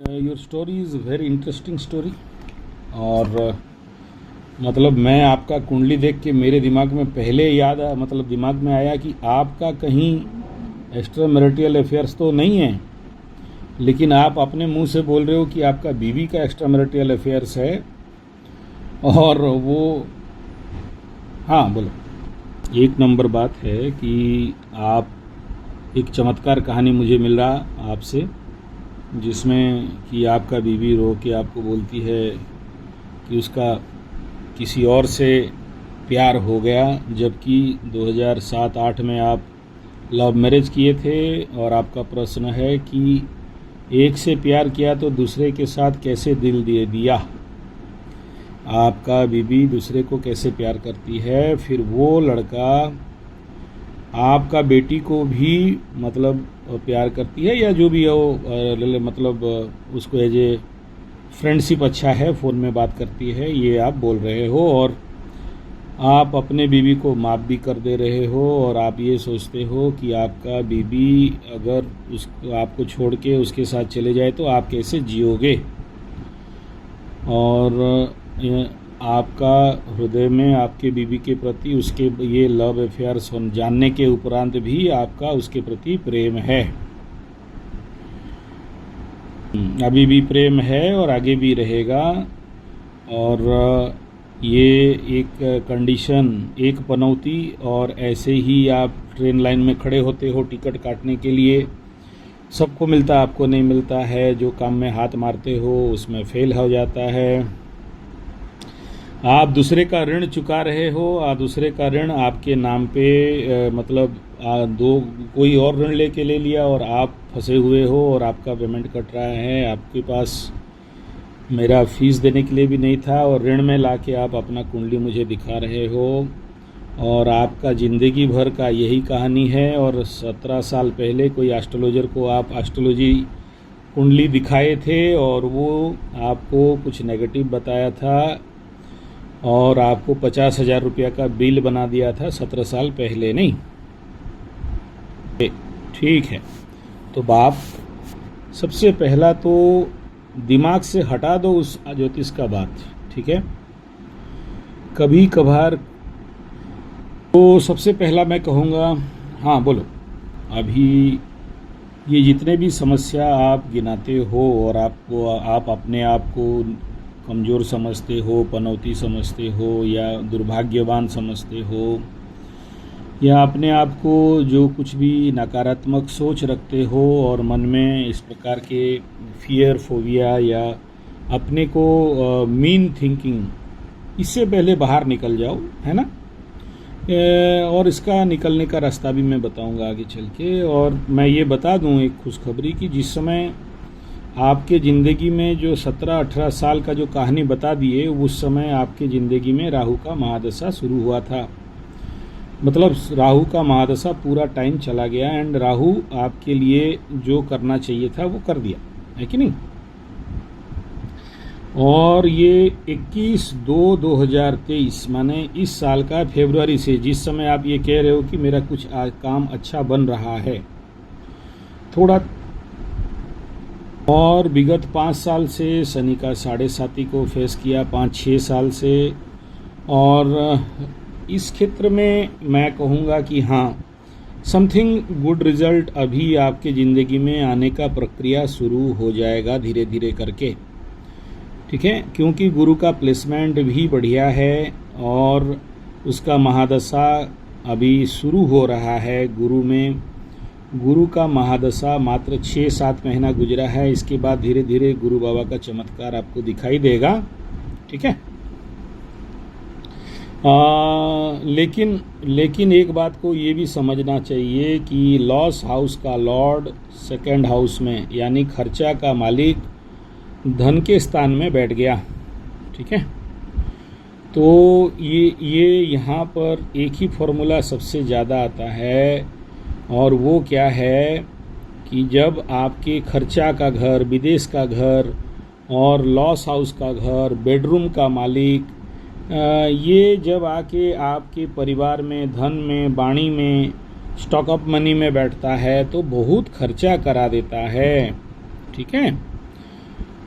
Your story is very interesting story. और मतलब मैं आपका कुंडली देख के मेरे दिमाग में पहले दिमाग में आया कि आपका कहीं एक्स्ट्रा मैरिटल अफेयर्स तो नहीं है, लेकिन आप अपने मुंह से बोल रहे हो कि आपका बीवी का एक्स्ट्रा मैरिटल अफेयर्स है। और वो हाँ बोलो। एक नंबर बात है कि आप एक चमत्कार कहानी मुझे मिल रहा आपसे, जिसमें कि आपका बीवी रो के आपको बोलती है कि उसका किसी और से प्यार हो गया, जबकि 2007-8 में आप लव मैरिज किए थे। और आपका प्रश्न है कि एक से प्यार किया तो दूसरे के साथ कैसे दिल दे दिया। आपका बीवी दूसरे को कैसे प्यार करती है, फिर वो लड़का आपका बेटी को भी प्यार करती है या जो भी हो, उसको एज ए फ्रेंडशिप अच्छा है, फ़ोन में बात करती है, ये आप बोल रहे हो। और आप अपने बीवी को माफ़ भी कर दे रहे हो, और आप ये सोचते हो कि आपका बीवी अगर आपको छोड़ के उसके साथ चले जाए तो आप कैसे जियोगे। और आपका हृदय में आपके बीवी के प्रति उसके ये लव अफेयर्स जानने के उपरांत भी आपका उसके प्रति प्रेम है, अभी भी प्रेम है और आगे भी रहेगा। और ये एक कंडीशन, एक पनौती, और ऐसे ही आप ट्रेन लाइन में खड़े होते हो टिकट काटने के लिए, सबको मिलता आपको नहीं मिलता है, जो काम में हाथ मारते हो उसमें फेल हो जाता है, आप दूसरे का ऋण चुका रहे हो और दूसरे का ऋण आपके नाम पे कोई और ऋण लेके ले लिया और आप फंसे हुए हो और आपका पेमेंट कट रहा है, आपके पास मेरा फीस देने के लिए भी नहीं था, और ऋण में लाके आप अपना कुंडली मुझे दिखा रहे हो। और आपका ज़िंदगी भर का यही कहानी है। और 17 साल पहले कोई एस्ट्रोलॉजर को आप एस्ट्रोलॉजी कुंडली दिखाए थे और वो आपको कुछ नेगेटिव बताया था, और आपको 50,000 रुपया का बिल बना दिया था 17 साल पहले। नहीं ठीक है, तो बाप सबसे पहला तो दिमाग से हटा दो उस ज्योतिष का बात, ठीक है। कभी कभार तो सबसे पहला मैं कहूँगा, हाँ बोलो, अभी ये जितने भी समस्या आप गिनाते हो और आप अपने आप को कमज़ोर समझते हो, पनौती समझते हो, या दुर्भाग्यवान समझते हो, या अपने आप को जो कुछ भी नकारात्मक सोच रखते हो और मन में इस प्रकार के फियर, फोबिया, या अपने को मीन थिंकिंग, इससे पहले बाहर निकल जाओ, है ना। और इसका निकलने का रास्ता भी मैं बताऊंगा आगे चल के। और मैं ये बता दूं एक खुशखबरी कि जिस समय आपके ज़िंदगी में जो 17-18 साल का जो कहानी बता दिए, उस समय आपके ज़िंदगी में राहु का महादशा शुरू हुआ था। राहु का महादशा पूरा टाइम चला गया, एंड राहु आपके लिए जो करना चाहिए था वो कर दिया, है कि नहीं। और ये 21/2/2023 माने इस साल का फरवरी से, जिस समय आप ये कह रहे हो कि मेरा कुछ काम अच्छा बन रहा है थोड़ा, और विगत 5 साल से शनि का 7.5 को फेस किया, 5-6 साल से। और इस क्षेत्र में मैं कहूँगा कि हाँ, समथिंग गुड रिजल्ट अभी आपके ज़िंदगी में आने का प्रक्रिया शुरू हो जाएगा धीरे धीरे करके, ठीक है। क्योंकि गुरु का प्लेसमेंट भी बढ़िया है और उसका महादशा अभी शुरू हो रहा है। गुरु का महादशा मात्र 6-7 महीना गुजरा है, इसके बाद धीरे धीरे गुरु बाबा का चमत्कार आपको दिखाई देगा, ठीक है। लेकिन एक बात को ये भी समझना चाहिए कि लॉस हाउस का लॉर्ड 2nd हाउस में, यानी खर्चा का मालिक, धन के स्थान में बैठ गया, ठीक है। तो ये यहाँ पर एक ही फॉर्मूला सबसे ज़्यादा आता है, और वो क्या है कि जब आपके खर्चा का घर, विदेश का घर और लॉस हाउस का घर, बेडरूम का मालिक, ये जब आके आपके परिवार में, धन में, वाणी में, स्टॉक अप मनी में बैठता है तो बहुत खर्चा करा देता है, ठीक है।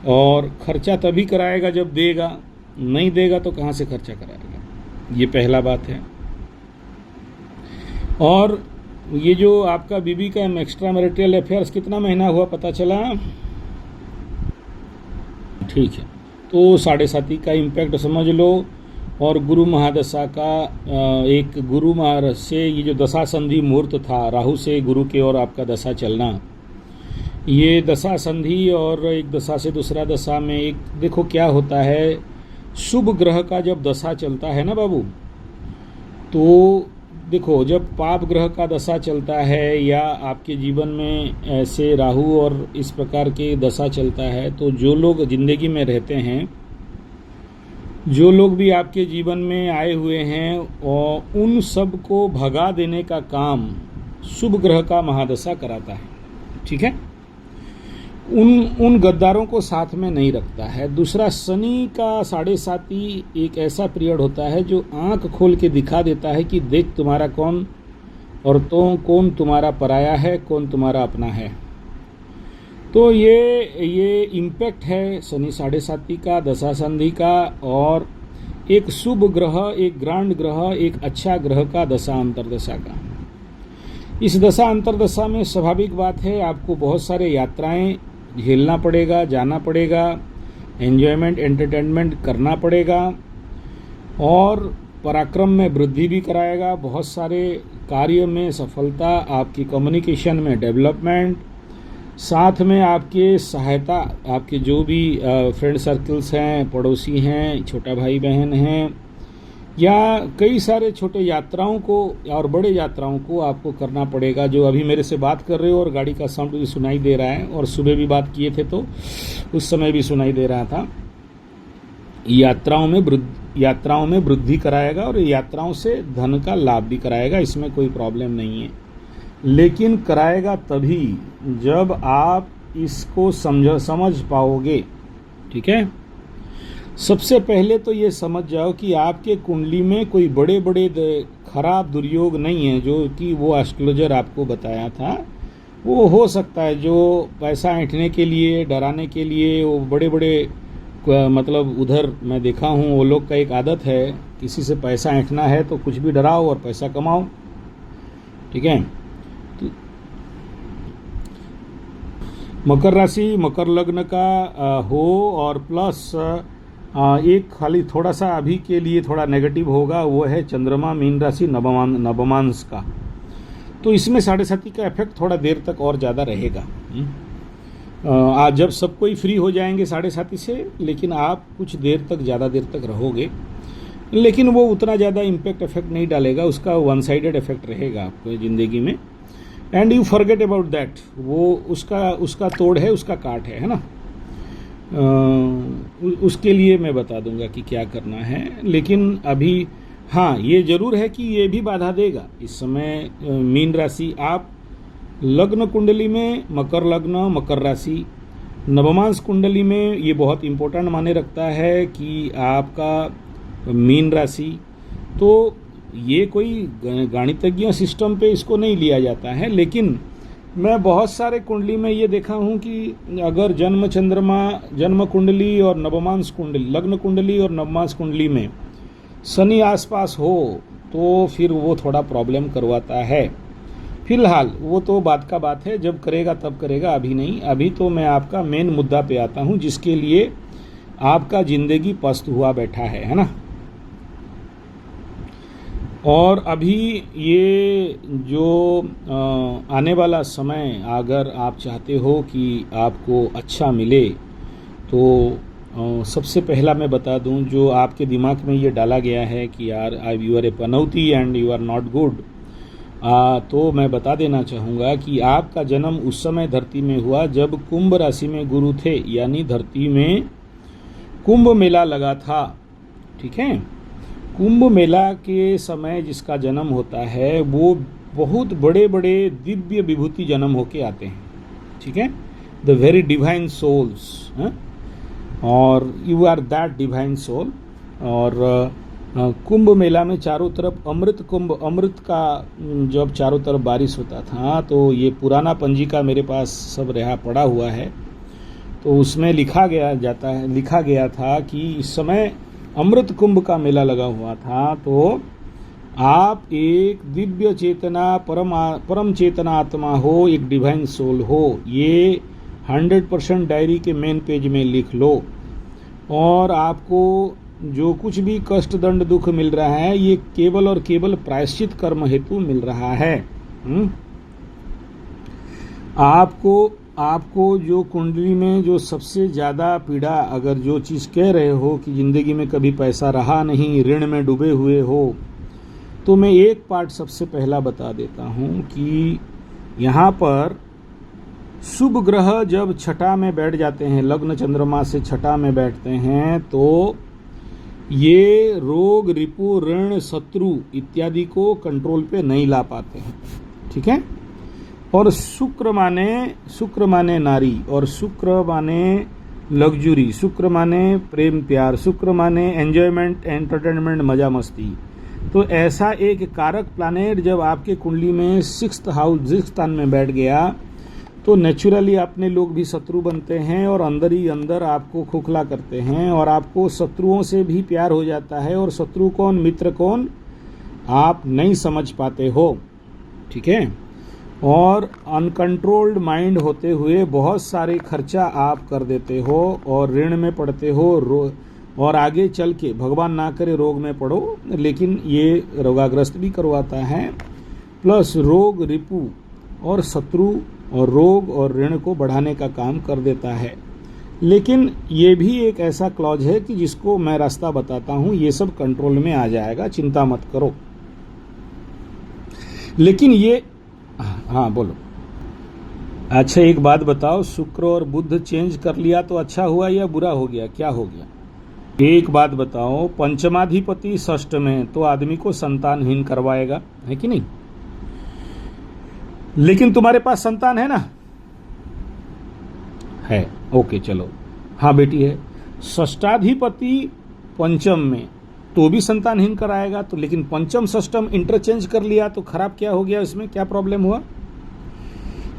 और खर्चा तभी कराएगा जब देगा, नहीं देगा तो कहाँ से खर्चा कराएगा, ये पहला बात है। और ये जो आपका बीबी का एक्स्ट्रा मैरिटल अफेयर्स कितना महीना हुआ पता चला? ठीक है, तो 7.5 का इम्पैक्ट समझ लो। और गुरु महादशा का एक गुरु महार से ये जो दशा संधि मुहूर्त था, राहु से गुरु के और आपका दशा चलना, ये दशा संधि और एक दशा से दूसरा दशा में एक देखो क्या होता है, शुभ ग्रह का जब दशा चलता है ना बाबू, तो देखो जब पाप ग्रह का दशा चलता है या आपके जीवन में ऐसे राहु और इस प्रकार के दशा चलता है, तो जो लोग जिंदगी में रहते हैं, जो लोग भी आपके जीवन में आए हुए हैं, और उन सब को भगा देने का काम शुभ ग्रह का महादशा कराता है। ठीक है, उन गद्दारों को साथ में नहीं रखता है। दूसरा, शनि का 7.5 एक ऐसा पीरियड होता है जो आंख खोल के दिखा देता है कि देख तुम्हारा कौन और तो कौन तुम्हारा पराया है, कौन तुम्हारा अपना है। तो ये इम्पैक्ट है शनि 7.5 का, दशा संधि का, और एक शुभ ग्रह, एक ग्रांड ग्रह, एक अच्छा ग्रह का दशा अंतरदशा का। इस दशा अंतरदशा में स्वाभाविक बात है आपको बहुत सारे यात्राएं झेलना पड़ेगा, जाना पड़ेगा, एंजॉयमेंट एंटरटेनमेंट करना पड़ेगा, और पराक्रम में वृद्धि भी कराएगा, बहुत सारे कार्य में सफलता, आपकी कम्युनिकेशन में डेवलपमेंट, साथ में आपके सहायता, आपके जो भी फ्रेंड सर्कल्स हैं, पड़ोसी हैं, छोटा भाई बहन हैं, या कई सारे छोटे यात्राओं को और बड़े यात्राओं को आपको करना पड़ेगा। जो अभी मेरे से बात कर रहे हो और गाड़ी का साउंड भी सुनाई दे रहा है, और सुबह भी बात किए थे तो उस समय भी सुनाई दे रहा था। यात्राओं में वृद्धि कराएगा और यात्राओं से धन का लाभ भी कराएगा, इसमें कोई प्रॉब्लम नहीं है। लेकिन कराएगा तभी जब आप इसको समझ पाओगे। ठीक है, सबसे पहले तो ये समझ जाओ कि आपके कुंडली में कोई बड़े बड़े खराब दुर्योग नहीं है, जो कि वो एस्ट्रोलॉजर आपको बताया था। वो हो सकता है जो पैसा ऐंठने के लिए, डराने के लिए, वो बड़े बड़े मतलब उधर मैं देखा हूँ, वो लोग का एक आदत है, किसी से पैसा ऐंठना है तो कुछ भी डराओ और पैसा कमाओ। ठीक है, मकर राशि, मकर लग्न का हो, और प्लस एक खाली थोड़ा सा अभी के लिए थोड़ा नेगेटिव होगा, वो है चंद्रमा मीन राशि नवमांश का। तो इसमें 7.5 का इफेक्ट थोड़ा देर तक और ज़्यादा रहेगा। आज जब सब कोई फ्री हो जाएंगे 7.5 से, लेकिन आप कुछ देर तक, ज़्यादा देर तक रहोगे, लेकिन वो उतना ज़्यादा इम्पैक्ट इफेक्ट नहीं डालेगा, उसका वन साइडेड इफेक्ट रहेगा आपको ज़िंदगी में। And you forget about that, वो उसका तोड़ है, उसका काट है ना। उसके लिए मैं बता दूंगा कि क्या करना है। लेकिन अभी हाँ, ये जरूर है कि ये भी बाधा देगा इस समय। मीन राशि, आप लग्न कुंडली में मकर लग्न, मकर राशि, नवमांश कुंडली में ये बहुत इंपॉर्टेंट माने रखता है कि आपका मीन राशि। तो ये कोई गणितज्ञ सिस्टम पे इसको नहीं लिया जाता है, लेकिन मैं बहुत सारे कुंडली में ये देखा हूँ कि अगर जन्म चंद्रमा, जन्म कुंडली और नवमांश कुंडली, लग्न कुंडली और नवमांश कुंडली में शनि आसपास हो तो फिर वो थोड़ा प्रॉब्लम करवाता है। फिलहाल वो तो बात का बात है, जब करेगा तब करेगा, अभी नहीं। अभी तो मैं आपका मेन मुद्दा पे आता हूँ, जिसके लिए आपका जिंदगी पस्त हुआ बैठा है ना। और अभी ये जो आने वाला समय, अगर आप चाहते हो कि आपको अच्छा मिले, तो सबसे पहला मैं बता दूं, जो आपके दिमाग में ये डाला गया है कि यार यू आर ए पनौती and you are not good, तो मैं बता देना चाहूँगा कि आपका जन्म उस समय धरती में हुआ जब कुंभ राशि में गुरु थे, यानी धरती में कुंभ मेला लगा था। ठीक है, कुंभ मेला के समय जिसका जन्म होता है वो बहुत बड़े बड़े दिव्य विभूति जन्म होके आते हैं। ठीक है, द वेरी डिवाइन सोल्स, और you are that divine soul. और कुंभ मेला में चारों तरफ अमृत कुंभ, अमृत का जब चारों तरफ बारिश होता था, तो ये पुराना पंजिका मेरे पास सब रहा पड़ा हुआ है, तो उसमें लिखा गया था कि इस समय अमृत कुंभ का मेला लगा हुआ था, तो आप एक दिव्य चेतना परम चेतना आत्मा हो, एक डिवाइन सोल हो। ये 100% डायरी के मेन पेज में लिख लो। और आपको जो कुछ भी कष्ट दंड दुख मिल रहा है, ये केवल और केवल प्रायश्चित कर्म हेतु मिल रहा है। आपको जो कुंडली में जो सबसे ज़्यादा पीड़ा, अगर जो चीज़ कह रहे हो कि ज़िंदगी में कभी पैसा रहा नहीं, ऋण में डूबे हुए हो, तो मैं एक पार्ट सबसे पहला बता देता हूँ कि यहाँ पर शुभ ग्रह जब छठा में बैठ जाते हैं, लग्न चंद्रमा से छठा में बैठते हैं, तो ये रोग, रिपु, ऋण, शत्रु इत्यादि को कंट्रोल पे नहीं ला पाते हैं। ठीक है। और शुक्र माने नारी, और शुक्र माने लग्जरी, शुक्र माने प्रेम प्यार, शुक्र माने एंजॉयमेंट, एंटरटेनमेंट, मजा मस्ती। तो ऐसा एक कारक प्लैनेट जब आपके कुंडली में 6th स्थान में बैठ गया, तो नेचुरली अपने लोग भी शत्रु बनते हैं और अंदर ही अंदर आपको खोखला करते हैं, और आपको शत्रुओं से भी प्यार हो जाता है, और शत्रु कौन मित्र कौन आप नहीं समझ पाते हो। ठीक है। और अनकंट्रोल्ड माइंड होते हुए बहुत सारे खर्चा आप कर देते हो और ऋण में पड़ते हो, और आगे चल के भगवान ना करे रोग में पड़ो, लेकिन ये रोगाग्रस्त भी करवाता है, प्लस रोग, रिपु और शत्रु और रोग और ऋण को बढ़ाने का काम कर देता है। लेकिन ये भी एक ऐसा क्लॉज है कि जिसको मैं रास्ता बताता हूँ, ये सब कंट्रोल में आ जाएगा, चिंता मत करो। लेकिन ये, हाँ बोलो। अच्छा एक बात बताओ, शुक्र और बुध चेंज कर लिया तो अच्छा हुआ या बुरा हो गया, क्या हो गया? एक बात बताओ, पंचमाधिपति षष्ठ में तो आदमी को संतानहीन करवाएगा, है कि नहीं? लेकिन तुम्हारे पास संतान है ना? है, ओके चलो। हाँ बेटी है। षष्ठाधिपति पंचम में तो भी संतानहीन कराएगा, तो लेकिन पंचम षष्ठम इंटरचेंज कर लिया तो खराब क्या हो गया, इसमें क्या प्रॉब्लम हुआ?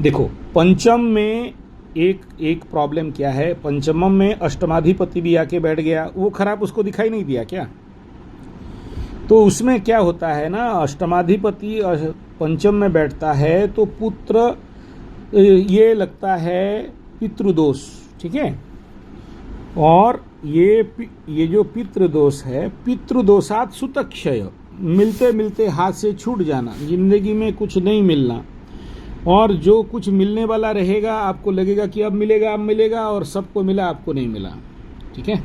देखो पंचम में एक प्रॉब्लम क्या है, पंचमम में अष्टमाधिपति भी आके बैठ गया, वो खराब उसको दिखाई नहीं दिया क्या? तो उसमें क्या होता है ना, अष्टमाधिपति पंचम में बैठता है तो पुत्र, ये लगता है पितृदोष। ठीक है। और ये जो पितृदोष है, पितृदोषात सुतक्षय, मिलते मिलते हाथ से छूट जाना, जिंदगी में कुछ नहीं मिलना, और जो कुछ मिलने वाला रहेगा आपको लगेगा कि अब मिलेगा, और सबको मिला आपको नहीं मिला। ठीक है।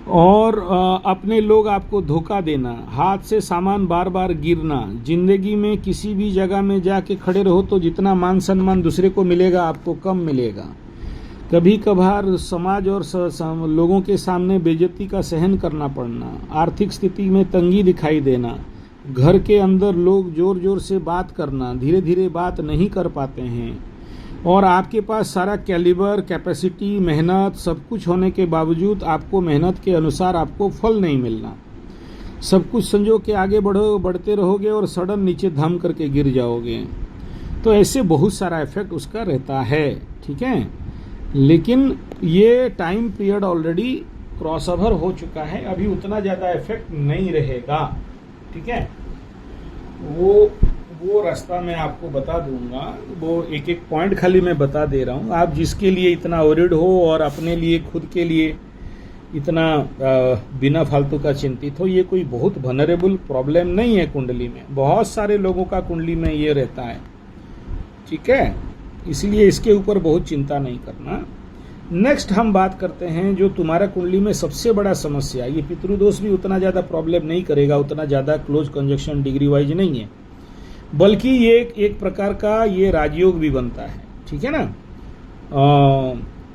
और अपने लोग आपको धोखा देना, हाथ से सामान बार बार गिरना, जिंदगी में किसी भी जगह में जाके खड़े रहो तो जितना मान सम्मान दूसरे को मिलेगा आपको कम मिलेगा। कभी कभार समाज और लोगों के सामने बेइज्जती का सहन करना पड़ना, आर्थिक स्थिति में तंगी दिखाई देना, घर के अंदर लोग जोर जोर से बात करना, धीरे धीरे बात नहीं कर पाते हैं, और आपके पास सारा कैलिबर, कैपेसिटी, मेहनत सब कुछ होने के बावजूद आपको मेहनत के अनुसार आपको फल नहीं मिलना, सब कुछ संजो के आगे बढ़ते रहोगे और सडन नीचे धम करके गिर जाओगे। तो ऐसे बहुत सारा इफेक्ट उसका रहता है। ठीक है। लेकिन ये time period already cross over हो चुका है, अभी उतना ज़्यादा इफेक्ट नहीं रहेगा। ठीक है। वो रास्ता मैं आपको बता दूंगा, वो एक एक पॉइंट खाली मैं बता दे रहा हूँ। आप जिसके लिए इतना वरीड हो और अपने लिए खुद के लिए इतना बिना फालतू का चिंतित हो, ये कोई बहुत वनरेबल प्रॉब्लम नहीं है कुंडली में, बहुत सारे लोगों का कुंडली में ये रहता है। ठीक है। इसलिए इसके ऊपर बहुत चिंता नहीं करना। नेक्स्ट हम बात करते हैं जो तुम्हारा कुंडली में सबसे बड़ा समस्या, ये पितृदोष भी उतना ज़्यादा प्रॉब्लम नहीं करेगा, उतना ज़्यादा क्लोज कंजक्शन डिग्री वाइज नहीं है, बल्कि ये एक प्रकार का ये राजयोग भी बनता है। ठीक है ना।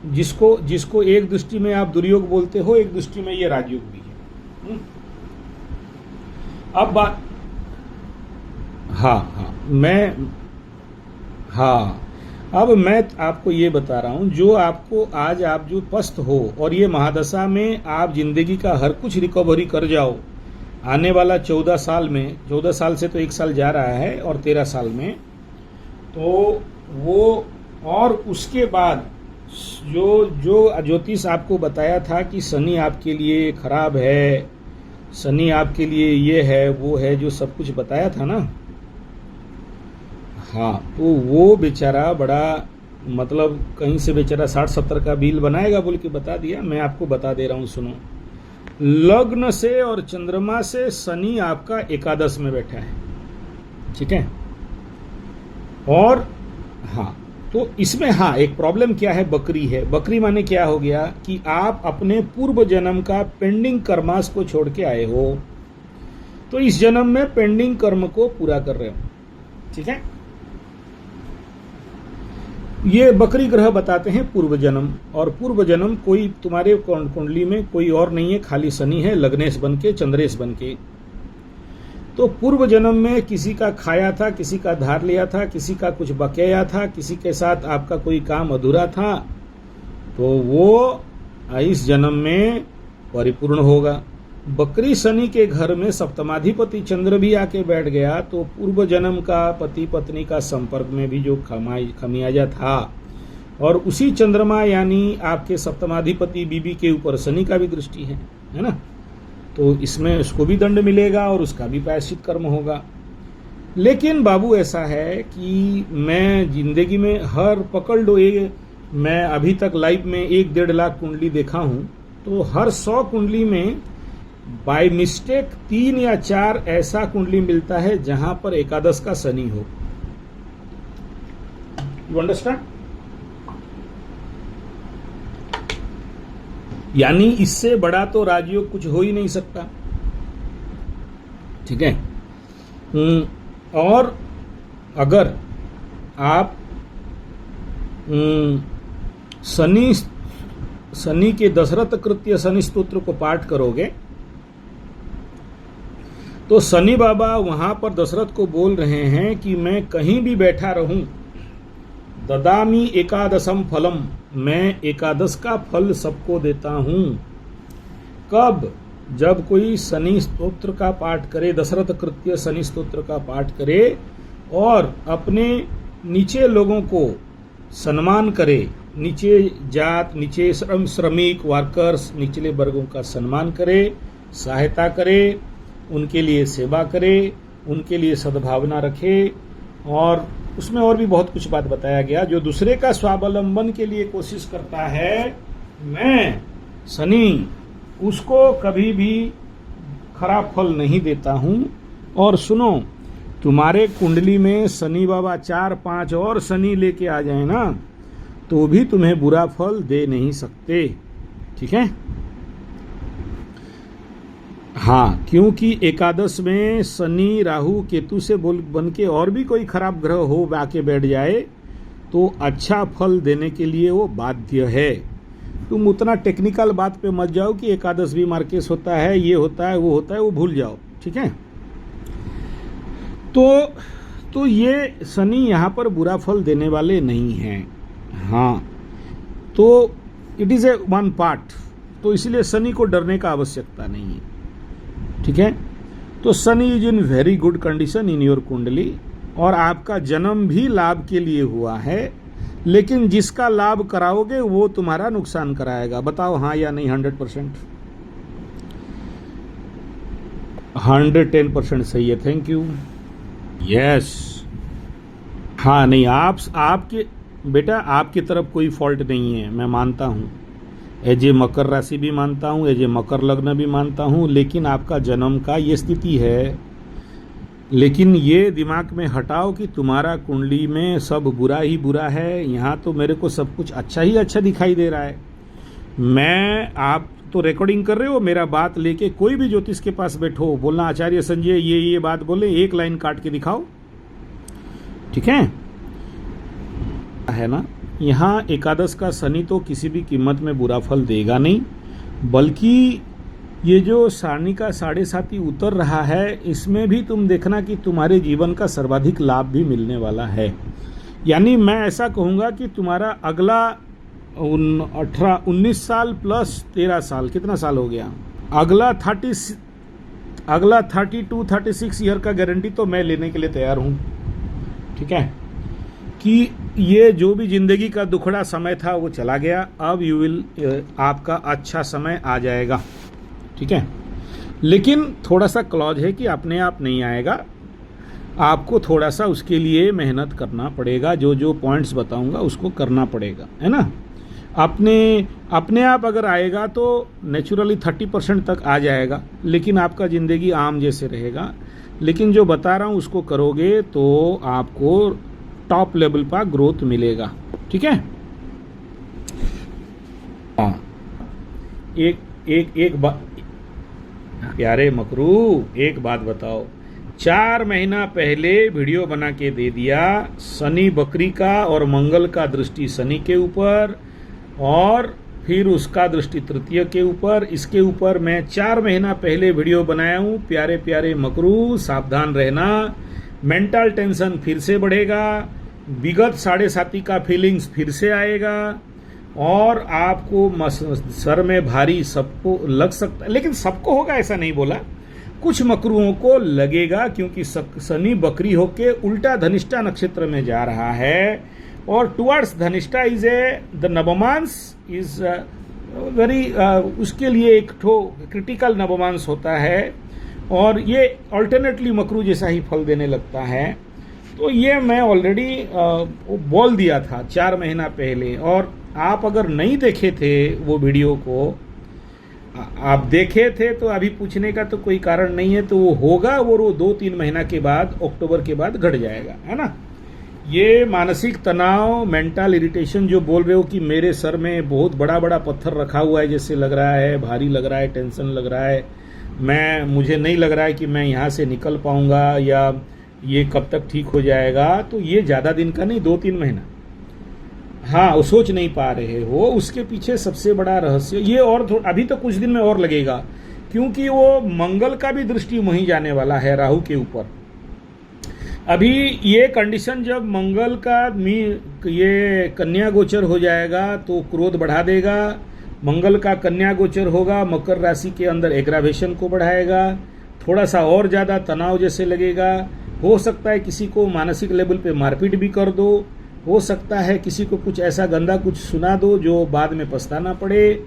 जिसको एक दृष्टि में आप दुर्योग बोलते हो, एक दृष्टि में ये राजयोग भी है। अब बात, अब मैं आपको ये बता रहा हूं, जो आपको आज आप जो पस्त हो और ये महादशा में आप जिंदगी का हर कुछ रिकवरी कर जाओ, आने वाला 14 साल में, 14 साल से तो 1 साल जा रहा है, और 13 साल में, तो वो, और उसके बाद जो जो ज्योतिष आपको बताया था कि शनि आपके लिए खराब है, शनि आपके लिए ये है वो है, जो सब कुछ बताया था ना, हाँ, तो वो बेचारा बड़ा मतलब कहीं से बेचारा 60-70 का बिल बनाएगा बोल के बता दिया। मैं आपको बता दे रहा हूँ, सुनो। लग्न से और चंद्रमा से शनि आपका एकादश में बैठा है, ठीक है। और हाँ, तो इसमें हाँ एक प्रॉब्लम क्या है, बकरी है। बकरी माने क्या हो गया कि आप अपने पूर्व जन्म का पेंडिंग कर्मास को छोड़ के आए हो, तो इस जन्म में पेंडिंग कर्म को पूरा कर रहे हो, ठीक है। ये बकरी ग्रह बताते हैं पूर्व जन्म, और पूर्व जन्म कोई तुम्हारे कुंडली में कोई और नहीं है, खाली शनि है, लग्नेश बन के, चंद्रेश बन के। तो पूर्व जन्म में किसी का खाया था, किसी का धार लिया था, किसी का कुछ बकाया था, किसी के साथ आपका कोई काम अधूरा था, तो वो इस जन्म में परिपूर्ण होगा। बकरी शनि के घर में सप्तमाधिपति चंद्र भी आके बैठ गया, तो पूर्व जन्म का पति पत्नी का संपर्क में भी जो खमियाजा था, और उसी चंद्रमा यानी आपके सप्तमाधिपति बीबी के ऊपर शनि का भी दृष्टि है ना, तो इसमें उसको भी दंड मिलेगा और उसका भी प्रायश्चित कर्म होगा। लेकिन बाबू ऐसा है कि मैं जिंदगी में हर पकड़ लो, मैं अभी तक लाइफ में 1-1.5 लाख कुंडली देखा हूं, तो हर 100 कुंडली में बाय मिस्टेक 3 या 4 ऐसा कुंडली मिलता है जहां पर एकादश का शनि हो। You understand? यानी इससे बड़ा तो राजयोग कुछ हो ही नहीं सकता, ठीक है। और अगर आप शनि के दशरथ कृत्य शनि स्तोत्र को पाठ करोगे, तो शनि बाबा वहां पर दशरथ को बोल रहे हैं कि मैं कहीं भी बैठा रहूं, ददामी एकादशम फलम, मैं एकादश का फल सबको देता हूं। कब? जब कोई शनि स्तोत्र का पाठ करे, दशरथ कृत्य शनि स्तोत्र का पाठ करे, और अपने नीचे लोगों को सम्मान करे, नीचे जात, नीचे श्रमिक वर्कर्स, निचले वर्गों का सम्मान करे, सहायता करे, उनके लिए सेवा करे, उनके लिए सद्भावना रखे, और उसमें और भी बहुत कुछ बात बताया गया। जो दूसरे का स्वावलंबन के लिए कोशिश करता है, मैं शनि उसको कभी भी खराब फल नहीं देता हूं। और सुनो, तुम्हारे कुंडली में शनि बाबा 4-5 और शनि लेके आ जाए ना, तो भी तुम्हें बुरा फल दे नहीं सकते, ठीक है। हाँ, क्योंकि एकादश में शनि राहु केतु से बन के और भी कोई खराब ग्रह हो आके बैठ जाए, तो अच्छा फल देने के लिए वो बाध्य है। तुम उतना टेक्निकल बात पे मत जाओ कि एकादश भी मार्केस होता है, ये होता है, वो होता है, वो भूल जाओ, ठीक है। तो ये शनि यहाँ पर बुरा फल देने वाले नहीं हैं। हाँ, तो it is A one part, तो इसलिए शनि को डरने का आवश्यकता नहीं है, ठीक है। तो Shani is in very good condition in your कुंडली, और आपका जन्म भी लाभ के लिए हुआ है, लेकिन जिसका लाभ कराओगे वो तुम्हारा नुकसान कराएगा। बताओ हाँ या नहीं? 100%, 110% सही है, थैंक यू, यस। हाँ नहीं, आपके बेटा आपकी तरफ कोई फॉल्ट नहीं है, मैं मानता हूँ, एजे मकर राशि भी मानता हूँ, एजे मकर लग्न भी मानता हूँ, लेकिन आपका जन्म का ये स्थिति है। लेकिन ये दिमाग में हटाओ कि तुम्हारा कुंडली में सब बुरा ही बुरा है। यहाँ तो मेरे को सब कुछ अच्छा ही अच्छा दिखाई दे रहा है। मैं, आप तो रिकॉर्डिंग कर रहे हो, मेरा बात लेके कोई भी ज्योतिष के पास बैठो, बोलना आचार्य संजय ये बात बोले, एक लाइन काट के दिखाओ, ठीक है ना। यहाँ एकादश का शनि तो किसी भी कीमत में बुरा फल देगा नहीं, बल्कि ये जो शनि का 7.5 उतर रहा है, इसमें भी तुम देखना कि तुम्हारे जीवन का सर्वाधिक लाभ भी मिलने वाला है। यानी मैं ऐसा कहूँगा कि तुम्हारा अगला 19 साल प्लस 13 साल, कितना साल हो गया, अगला 32-36 ईयर का गारंटी तो मैं लेने के लिए तैयार हूँ, ठीक है, कि ये जो भी जिंदगी का दुखड़ा समय था वो चला गया, अब आपका अच्छा समय आ जाएगा, ठीक है। लेकिन थोड़ा सा क्लॉज है कि अपने आप नहीं आएगा, आपको थोड़ा सा उसके लिए मेहनत करना पड़ेगा, जो जो पॉइंट्स बताऊंगा उसको करना पड़ेगा, है ना। अपने आप अगर आएगा तो नेचुरली 30% तक आ जाएगा, लेकिन आपका ज़िंदगी आम जैसे रहेगा। लेकिन जो बता रहा हूँ उसको करोगे तो आपको टॉप लेवल पर ग्रोथ मिलेगा, ठीक है। हाँ, एक बात प्यारे मकरू, एक बात बताओ, 4 महीना पहले वीडियो बना के दे दिया शनि बकरी का और मंगल का दृष्टि शनि के ऊपर, और फिर उसका दृष्टि तृतीय के ऊपर। इसके ऊपर मैं 4 महीना पहले वीडियो बनाया हूँ। प्यारे प्यारे मकरू, सावधान रहना, मेंटल टेंशन फिर से बढ़ेगा, विगत 7.5 का फीलिंग्स फिर से आएगा, और आपको सर में भारी सबको लग सकता है, लेकिन सबको होगा ऐसा नहीं बोला, कुछ मकरुओं को लगेगा, क्योंकि शनि बकरी होके उल्टा धनिष्ठा नक्षत्र में जा रहा है, और towards Dhanishta is the navamsa is very, उसके लिए एक ठो क्रिटिकल नवमांस होता है, और ये अल्टरनेटली मकरू जैसा ही फल देने लगता है। तो ये मैं ऑलरेडी बोल दिया था 4 महीना पहले, और आप अगर नहीं देखे थे वो वीडियो को, आप देखे थे तो अभी पूछने का तो कोई कारण नहीं है, तो वो होगा, वो 2-3 महीना के बाद, अक्टूबर के बाद घट जाएगा, है ना। ये मानसिक तनाव, मेंटल इरिटेशन जो बोल रहे हो कि मेरे सर में बहुत बड़ा बड़ा पत्थर रखा हुआ है जैसे लग रहा है, भारी लग रहा है, टेंशन लग रहा है, मुझे नहीं लग रहा है कि मैं यहाँ से निकल पाऊंगा, या ये कब तक ठीक हो जाएगा, तो ये ज़्यादा दिन का नहीं, 2-3 महीना। हाँ, वो सोच नहीं पा रहे हो, उसके पीछे सबसे बड़ा रहस्य ये, और अभी तो कुछ दिन में और लगेगा, क्योंकि वो मंगल का भी दृष्टि वहीं जाने वाला है राहु के ऊपर। अभी ये कंडीशन जब मंगल का ये कन्या गोचर हो जाएगा तो क्रोध बढ़ा देगा। मंगल का कन्या गोचर होगा, मकर राशि के अंदर एग्रावेशन को बढ़ाएगा, थोड़ा सा और ज़्यादा तनाव जैसे लगेगा। हो सकता है किसी को मानसिक लेवल पे मारपीट भी कर दो, हो सकता है किसी को कुछ ऐसा गंदा कुछ सुना दो जो बाद में पछताना पड़े,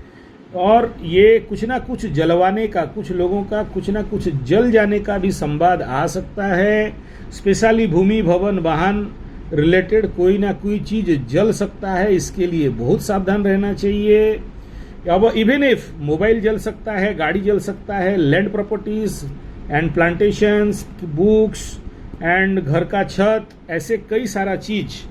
और ये कुछ ना कुछ जलवाने का, कुछ लोगों का कुछ ना कुछ जल जाने का भी संवाद आ सकता है। स्पेशली भूमि भवन वाहन रिलेटेड कोई ना कोई चीज जल सकता है, इसके लिए बहुत सावधान रहना चाहिए। अब इवन इफ मोबाइल जल सकता है, गाड़ी जल सकता है, land properties and plantations, books and घर का छत, ऐसे कई सारा चीज।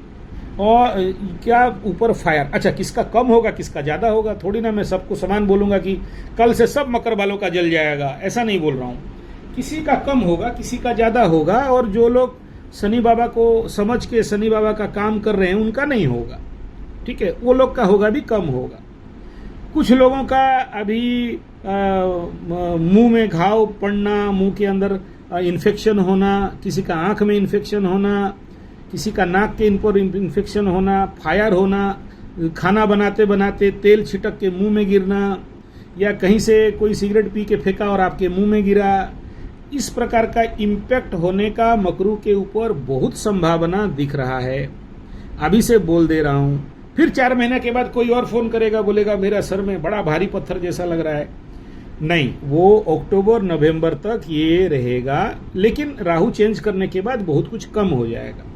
और क्या ऊपर फायर, अच्छा किसका कम होगा किसका ज्यादा होगा, थोड़ी ना मैं सबको समान बोलूंगा कि कल से सब मकर वालों का जल जाएगा, ऐसा नहीं बोल रहा हूं। किसी का कम होगा, किसी का ज्यादा होगा, और जो लोग शनि बाबा को समझ के शनि बाबा का काम कर रहे हैं उनका नहीं होगा, ठीक है, वो लोग का होगा भी कम होगा। कुछ लोगों का अभी मुंह में घाव पड़ना, मुंह के अंदर इन्फेक्शन होना, किसी का आंख में इन्फेक्शन होना, किसी का नाक के इन पर इन्फेक्शन होना, फायर होना, खाना बनाते बनाते तेल छिटक के मुंह में गिरना, या कहीं से कोई सिगरेट पी के फेंका और आपके मुंह में गिरा, इस प्रकार का इम्पैक्ट होने का मकरू के ऊपर बहुत संभावना दिख रहा है। अभी से बोल दे रहा हूं, फिर 4 महीने के बाद कोई और फोन करेगा, बोलेगा मेरा सर में बड़ा भारी पत्थर जैसा लग रहा है। नहीं, वो अक्टूबर नवंबर तक ये रहेगा, लेकिन राहु चेंज करने के बाद बहुत कुछ कम हो जाएगा।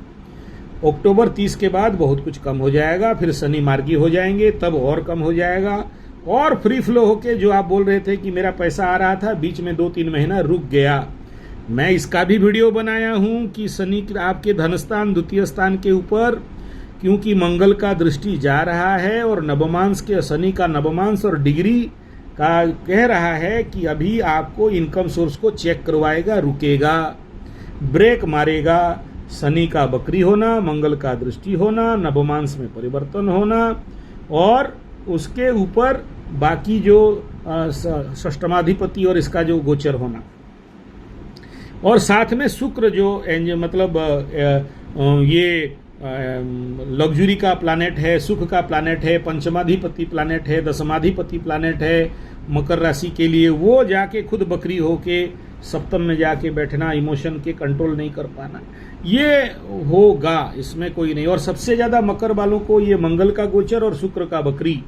अक्टूबर 30 के बाद बहुत कुछ कम हो जाएगा, फिर शनि मार्गी हो जाएंगे तब और कम हो जाएगा, और फ्री फ्लो होके जो आप बोल रहे थे कि मेरा पैसा आ रहा था बीच में 2-3 महीना रुक गया, मैं इसका भी वीडियो बनाया हूं कि शनि आपके धन स्थान द्वितीय स्थान के ऊपर, क्योंकि मंगल का दृष्टि जा रहा है और नवमांश के शनि का नवमांश और डिग्री का कह रहा है कि अभी आपको इनकम सोर्स को चेक करवाएगा, रुकेगा, ब्रेक मारेगा। शनि का बकरी होना, मंगल का दृष्टि होना, नवमांश में परिवर्तन होना, और उसके ऊपर बाकी जो षष्टमाधिपति और इसका जो गोचर होना, और साथ में शुक्र जो मतलब ये लग्जरी का प्लानेट है, सुख का प्लानेट है, पंचमाधिपति प्लानेट है, दशमाधिपति प्लानेट है मकर राशि के लिए, वो जाके खुद बकरी होके सप्तम में जाके बैठना, इमोशन के कंट्रोल नहीं कर पाना, ये होगा, इसमें कोई नहीं। और सबसे ज़्यादा मकर वालों को ये मंगल का गोचर और शुक्र का बकरी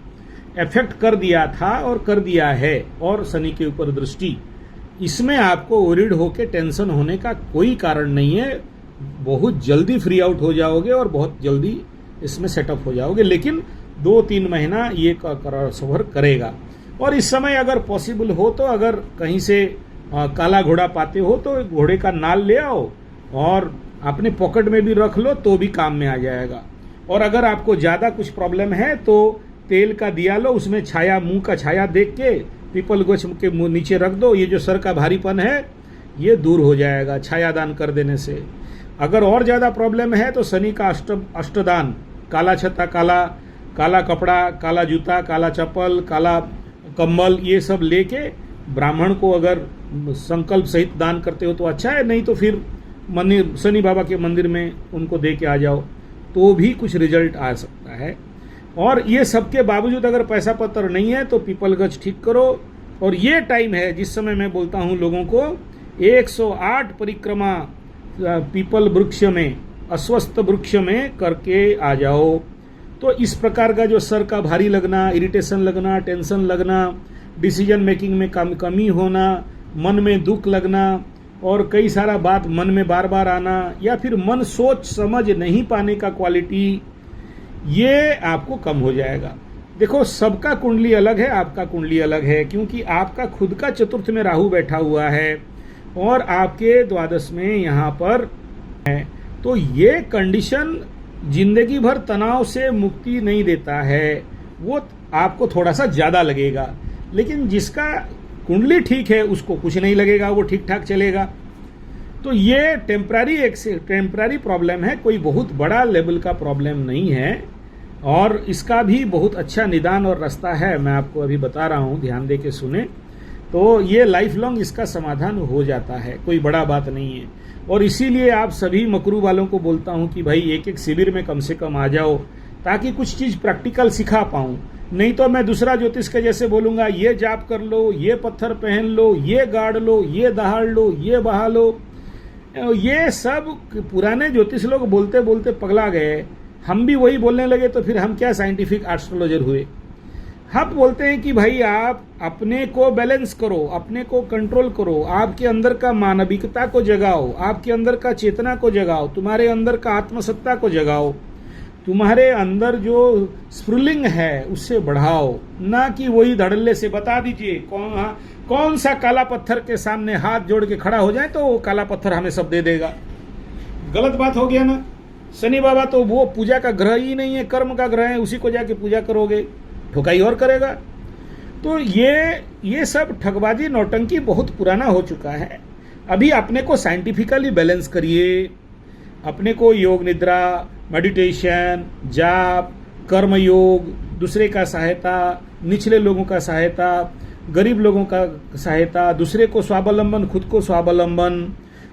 इफेक्ट कर दिया था और कर दिया है, और शनि के ऊपर दृष्टि, इसमें आपको ओरिड होके टेंशन होने का कोई कारण नहीं है। बहुत जल्दी फ्री आउट हो जाओगे और बहुत जल्दी इसमें सेटअप हो जाओगे, लेकिन 2-3 महीना ये सफर करेगा। और इस समय अगर पॉसिबल हो तो अगर कहीं से काला घोड़ा पाते हो तो घोड़े का नाल ले आओ और अपने पॉकेट में भी रख लो तो भी काम में आ जाएगा। और अगर आपको ज़्यादा कुछ प्रॉब्लम है तो तेल का दिया लो, उसमें छाया, मुंह का छाया देख के पीपल वृक्ष के मुंह नीचे रख दो, ये जो सर का भारीपन है ये दूर हो जाएगा छाया दान कर देने से। अगर और ज़्यादा प्रॉब्लम है तो शनि का अष्टदान, काला छत्ता, काला कपड़ा, काला जूता, काला चप्पल, काला कम्बल, ये सब लेके ब्राह्मण को अगर संकल्प सहित दान करते हो तो अच्छा है, नहीं तो फिर मंदिर, शनि बाबा के मंदिर में उनको दे के आ जाओ तो भी कुछ रिजल्ट आ सकता है। और ये सब के बावजूद अगर पैसा पत्र नहीं है तो पीपल गज ठीक करो। और ये टाइम है जिस समय मैं बोलता हूँ लोगों को 108 परिक्रमा पीपल वृक्ष में, अस्वस्थ वृक्ष में करके आ जाओ। तो इस प्रकार का जो सर का भारी लगना, इरिटेशन लगना, टेंशन लगना, डिसीजन मेकिंग में कमी होना, मन में दुख लगना और कई सारा बात मन में बार बार आना, या फिर मन सोच समझ नहीं पाने का क्वालिटी, ये आपको कम हो जाएगा। देखो, सबका कुंडली अलग है, आपका कुंडली अलग है, क्योंकि आपका खुद का चतुर्थ में राहु बैठा हुआ है और आपके द्वादश में यहाँ पर है। तो ये कंडीशन जिंदगी भर तनाव से मुक्ति नहीं देता है, वो आपको थोड़ा सा ज़्यादा लगेगा। लेकिन जिसका कुंडली ठीक है उसको कुछ नहीं लगेगा, वो ठीक ठाक चलेगा। तो ये टेम्पररी प्रॉब्लम है, कोई बहुत बड़ा लेवल का प्रॉब्लम नहीं है। और इसका भी बहुत अच्छा निदान और रास्ता है, मैं आपको अभी बता रहा हूँ, ध्यान दे के सुने। तो ये लाइफ लॉन्ग इसका समाधान हो जाता है, कोई बड़ा बात नहीं है। और इसीलिए आप सभी मकरू वालों को बोलता हूँ कि भाई एक एक शिविर में कम से कम आ जाओ, ताकि कुछ चीज़ प्रैक्टिकल सिखा पाऊँ। नहीं तो मैं दूसरा ज्योतिष के जैसे बोलूँगा, ये जाप कर लो, ये पत्थर पहन लो, ये गाड़ लो, ये दहाड़ लो, ये बहा लो। ये सब पुराने ज्योतिष लोग बोलते बोलते पगला गए, हम भी वही बोलने लगे, तो फिर हम क्या साइंटिफिक एस्ट्रोलॉजर हुए। हम बोलते हैं कि भाई आप अपने को बैलेंस करो, अपने को कंट्रोल करो, आपके अंदर का मानविकता को जगाओ, आपके अंदर का चेतना को जगाओ, तुम्हारे अंदर का आत्मसत्ता को जगाओ, तुम्हारे अंदर जो स्फुलिंग है उससे बढ़ाओ, ना कि वही धड़ल्ले से बता दीजिए कौन सा काला पत्थर के सामने हाथ जोड़ के खड़ा हो जाए तो वो काला पत्थर हमें सब दे देगा। गलत बात हो गया ना। शनि बाबा तो वो पूजा का ग्रह ही नहीं है, कर्म का ग्रह है, उसी को जाके पूजा करोगे, ठोकाई और करेगा। तो ये सब ठगबाजी, नौटंकी बहुत पुराना हो चुका है। अभी अपने को साइंटिफिकली बैलेंस करिए, अपने को योग निद्रा, मेडिटेशन, जाप, कर्म योग, दूसरे का सहायता, निचले लोगों का सहायता, गरीब लोगों का सहायता, दूसरे को स्वावलंबन, खुद को स्वावलंबन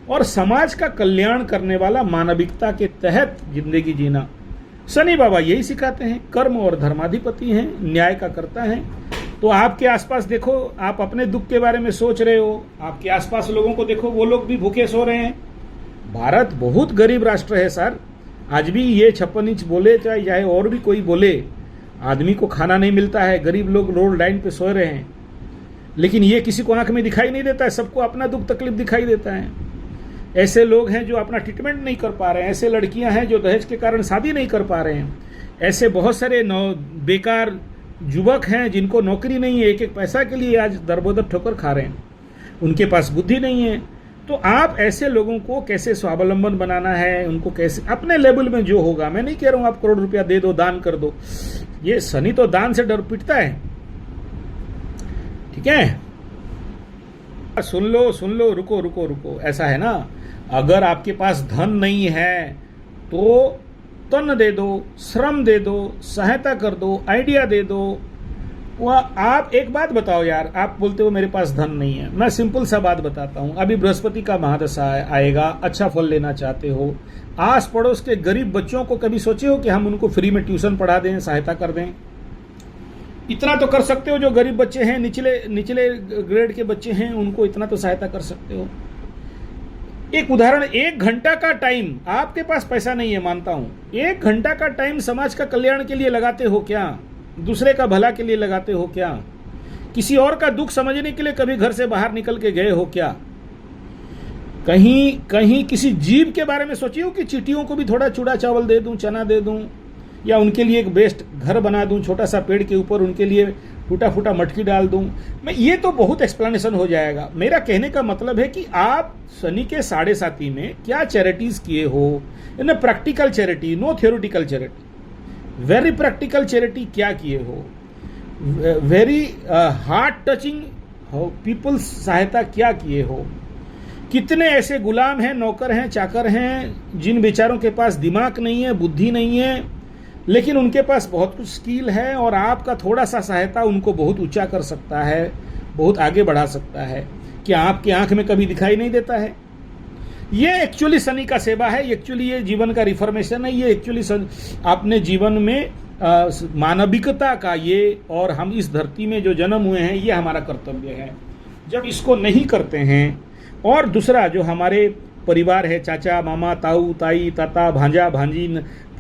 और समाज का कल्याण करने वाला मानविकता के तहत जिंदगी जीना। शनि बाबा यही सिखाते हैं, कर्म और धर्माधिपति हैं, न्याय का करता है। तो आपके आसपास देखो, आप अपने दुख के बारे में सोच रहे हो, आपके आसपास लोगों को देखो, वो लोग भी भूखे सो रहे हैं। भारत बहुत गरीब राष्ट्र है सर, आज भी ये 56 इंच बोले चाहे और भी कोई बोले, आदमी को खाना नहीं मिलता है, गरीब लोग रोड लाइन पे सो रहे हैं। लेकिन ये किसी को आंख में दिखाई नहीं देता है, सबको अपना दुख तकलीफ दिखाई देता है। ऐसे लोग हैं जो अपना ट्रीटमेंट नहीं कर पा रहे हैं, ऐसे लड़कियां हैं जो दहेज के कारण शादी नहीं कर पा रहे हैं, ऐसे बहुत सारे बेकार युवक हैं जिनको नौकरी नहीं है, एक एक पैसा के लिए आज दरबदर ठोकर खा रहे हैं, उनके पास बुद्धि नहीं है। तो आप ऐसे लोगों को कैसे स्वावलंबन बनाना है, उनको कैसे अपने लेवल में जो होगा, मैं नहीं कह रहा हूं आप करोड़ रुपया दे दो, दान कर दो, ये शनि तो दान से डर पिटता है, ठीक है। सुन लो, रुको, ऐसा है ना, अगर आपके पास धन नहीं है तो तन दे दो, श्रम दे दो, सहायता कर दो, आइडिया दे दो, वह आप एक बात बताओ यार, आप बोलते हो मेरे पास धन नहीं है, मैं सिंपल सा बात बताता हूं। अभी बृहस्पति का महादशा आएगा, अच्छा फल लेना चाहते हो, आस पड़ोस के गरीब बच्चों को कभी सोचे हो कि हम उनको फ्री में ट्यूशन पढ़ा दें, सहायता कर दें? इतना तो कर सकते हो, जो गरीब बच्चे हैं, निचले ग्रेड के बच्चे हैं, उनको इतना तो सहायता कर सकते हो। एक उदाहरण, 1 घंटा का टाइम, आपके पास पैसा नहीं है मानता हूं, 1 घंटा का टाइम समाज का कल्याण के लिए लगाते हो क्या? दूसरे का भला के लिए लगाते हो क्या? किसी और का दुख समझने के लिए कभी घर से बाहर निकल के गए हो क्या? कहीं किसी जीव के बारे में सोचिए हो कि चींटियों को भी थोड़ा चूड़ा चावल दे दूं, चना दे दूं, या उनके लिए एक बेस्ट घर बना दूं, छोटा सा पेड़ के ऊपर उनके लिए टूटा फूटा मटकी डाल दूं मैं? ये तो बहुत एक्सप्लेनेशन हो जाएगा। मेरा कहने का मतलब है कि आप शनि के 7.5 में क्या चैरिटीज किए हो, in practical charity, no theoretical charity, very practical charity क्या किए हो, वेरी हार्ट टचिंग पीपल्स सहायता क्या किए हो? कितने ऐसे गुलाम हैं, नौकर हैं, चाकर हैं, जिन बेचारों के पास दिमाग नहीं है, बुद्धि नहीं है, लेकिन उनके पास बहुत कुछ स्किल है, और आपका थोड़ा सा सहायता उनको बहुत ऊंचा कर सकता है, बहुत आगे बढ़ा सकता है। क्या आपकी आंख में कभी दिखाई नहीं देता है? ये एक्चुअली शनि का सेवा है, एक्चुअली ये जीवन का रिफॉर्मेशन है, ये एक्चुअली आपने जीवन में मानविकता का ये, और हम इस धरती में जो जन्म हुए हैं, ये हमारा कर्तव्य है। जब इसको नहीं करते हैं, और दूसरा जो हमारे परिवार है, चाचा मामा, ताऊ ताई, ताता, भांजा भांजी,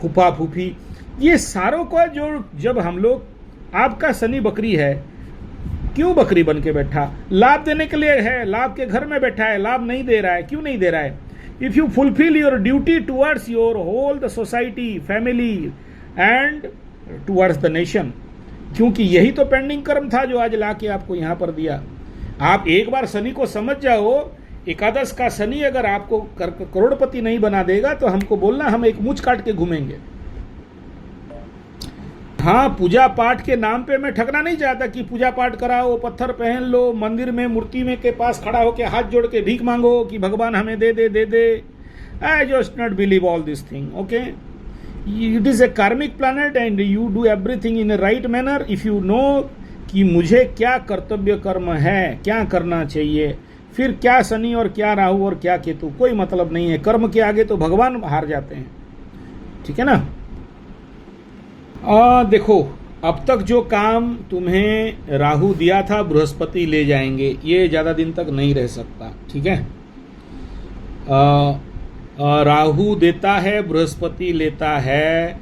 फूफा फूफी, ये सारों का जो, जब हम लोग, आपका शनि बकरी है, क्यों बकरी बन के बैठा? लाभ देने के लिए है, लाभ के घर में बैठा है, लाभ नहीं दे रहा है, क्यों नहीं दे रहा है? If you fulfil your duty towards your whole the society, family and towards the nation, क्योंकि यही तो पेंडिंग कर्म था जो आज लाके आपको यहां पर दिया। आप एक बार शनि को समझ जाओ, एकादश का शनि अगर आपको करोड़पति नहीं बना देगा तो हमको बोलना, हम एक मूंछ काट के घूमेंगे। हाँ, पूजा पाठ के नाम पे मैं ठगना नहीं चाहता कि पूजा पाठ कराओ, पत्थर पहन लो, मंदिर में मूर्ति में के पास खड़ा होके हाथ जोड़ के भीख मांगो कि भगवान हमें दे दे दे दे। I just not believe all this thing, okay? It is a karmic planet and you do everything in a right manner. If you know कि मुझे क्या कर्तव्य कर्म है, क्या करना चाहिए, फिर क्या शनि और क्या राहु और क्या केतु, कोई मतलब नहीं है। कर्म के आगे तो भगवान हार जाते हैं, ठीक है ना? देखो, अब तक जो काम तुम्हें राहु दिया था, बृहस्पति ले जाएंगे, ये ज्यादा दिन तक नहीं रह सकता, ठीक है? राहु देता है, बृहस्पति लेता है,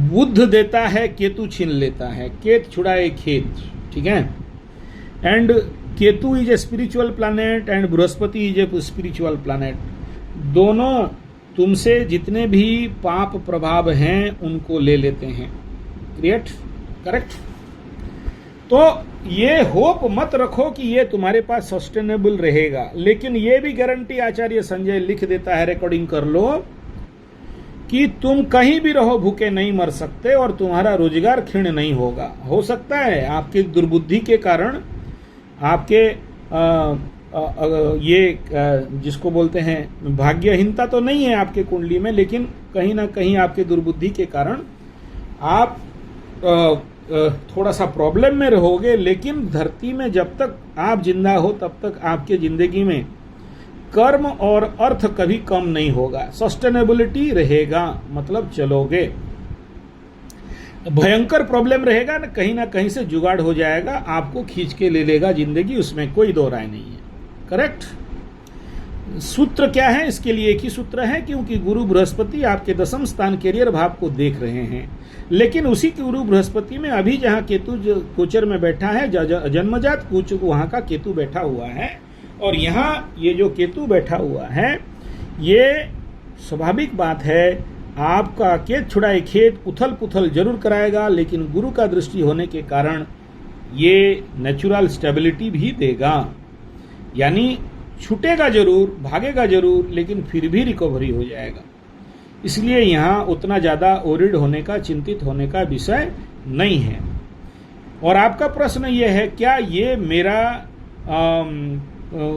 बुध देता है, केतु छीन लेता है, केत छुड़ाए खेत, ठीक है? And Ketu is a spiritual planet and Brihaspati is a spiritual planet. दोनों तुमसे जितने भी पाप प्रभाव हैं उनको ले लेते हैं, करेक्ट? तो ये होप मत रखो कि ये तुम्हारे पास सस्टेनेबल रहेगा, लेकिन ये भी गारंटी आचार्य संजय लिख देता है, रिकॉर्डिंग कर लो, कि तुम कहीं भी रहो भूखे नहीं मर सकते और तुम्हारा रोजगार क्षीण नहीं होगा। हो सकता है आपकी दुर्बुद्धि के कारण, आपके ये जिसको बोलते हैं भाग्यहीनता तो नहीं है आपके कुंडली में, लेकिन कहीं ना कहीं आपके दुर्बुद्धि के कारण आप थोड़ा सा प्रॉब्लम में रहोगे। लेकिन धरती में जब तक आप जिंदा हो तब तक आपके जिंदगी में कर्म और अर्थ कभी कम नहीं होगा, सस्टेनेबिलिटी रहेगा, मतलब चलोगे। भयंकर प्रॉब्लम रहेगा ना कहीं से जुगाड़ हो जाएगा, आपको खींच के ले लेगा जिंदगी, उसमें कोई दो राय नहीं है, करेक्ट? सूत्र क्या है इसके लिए? एक ही सूत्र है, क्योंकि गुरु बृहस्पति आपके 10वें स्थान कैरियर भाव को देख रहे हैं, लेकिन उसी गुरु बृहस्पति में अभी जहां केतु गोचर में बैठा है, जन्मजात कुछ वहां का केतु बैठा हुआ है, और यहाँ ये जो केतु बैठा हुआ है, ये स्वाभाविक बात है, आपका खेत छुड़ाए खेत उथल पुथल जरूर कराएगा, लेकिन गुरु का दृष्टि होने के कारण ये नेचुरल स्टेबिलिटी भी देगा, यानी छूटेगा जरूर, भागेगा जरूर, लेकिन फिर भी रिकवरी हो जाएगा। इसलिए यहाँ उतना ज़्यादा ओरिड होने का, चिंतित होने का विषय नहीं है। और आपका प्रश्न ये है, क्या ये मेरा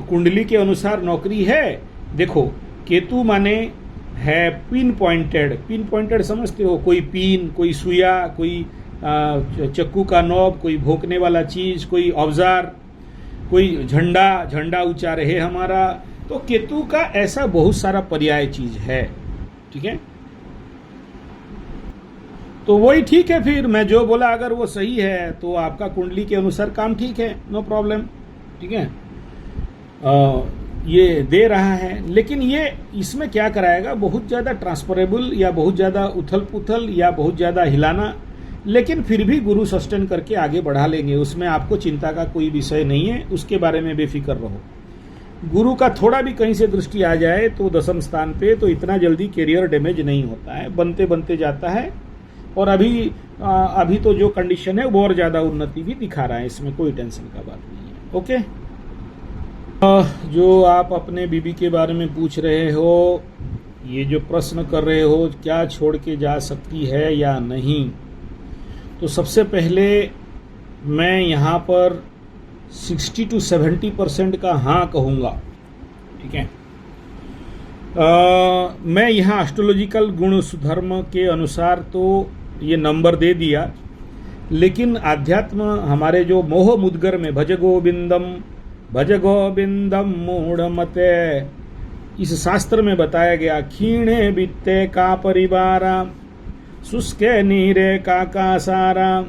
कुंडली के अनुसार नौकरी है? देखो, केतु माने है पिन पॉइंटेड समझते हो, कोई पिन, कोई सुइया, कोई चक्कू का नॉब, कोई भोंकने वाला चीज़, कोई औजार, कोई झंडा ऊंचा रहे हमारा। तो केतु का ऐसा बहुत सारा पर्याय चीज है, ठीक है। तो वही ठीक है, फिर मैं जो बोला अगर वो सही है तो आपका कुंडली के अनुसार काम ठीक है, नो प्रॉब्लम, ठीक है। ये दे रहा है, लेकिन ये इसमें क्या कराएगा, बहुत ज़्यादा ट्रांसफरेबल या बहुत ज़्यादा उथल पुथल या बहुत ज़्यादा हिलाना, लेकिन फिर भी गुरु सस्टेन करके आगे बढ़ा लेंगे, उसमें आपको चिंता का कोई विषय नहीं है, उसके बारे में बेफिक्र रहो। गुरु का थोड़ा भी कहीं से दृष्टि आ जाए तो 10वें स्थान पे, तो इतना जल्दी कैरियर डैमेज नहीं होता है, बनते बनते जाता है। और अभी तो जो कंडीशन है वो और ज़्यादा उन्नति भी दिखा रहा है, इसमें कोई टेंशन का बात नहीं है। ओके, जो आप अपने बीबी के बारे में पूछ रहे हो, ये जो प्रश्न कर रहे हो क्या छोड़ के जा सकती है या नहीं, तो सबसे पहले मैं यहाँ पर 60 to 70% का हाँ कहूँगा, ठीक है। मैं यहाँ एस्ट्रोलॉजिकल गुण सुधर्म के अनुसार तो ये नंबर दे दिया, लेकिन आध्यात्म हमारे जो मोह मुद्गर में भज गोविंदम मूढ़मते, इस शास्त्र में बताया गया, क्षीणे वित्ते का परिवारा, शुष्के नीरे का सारा,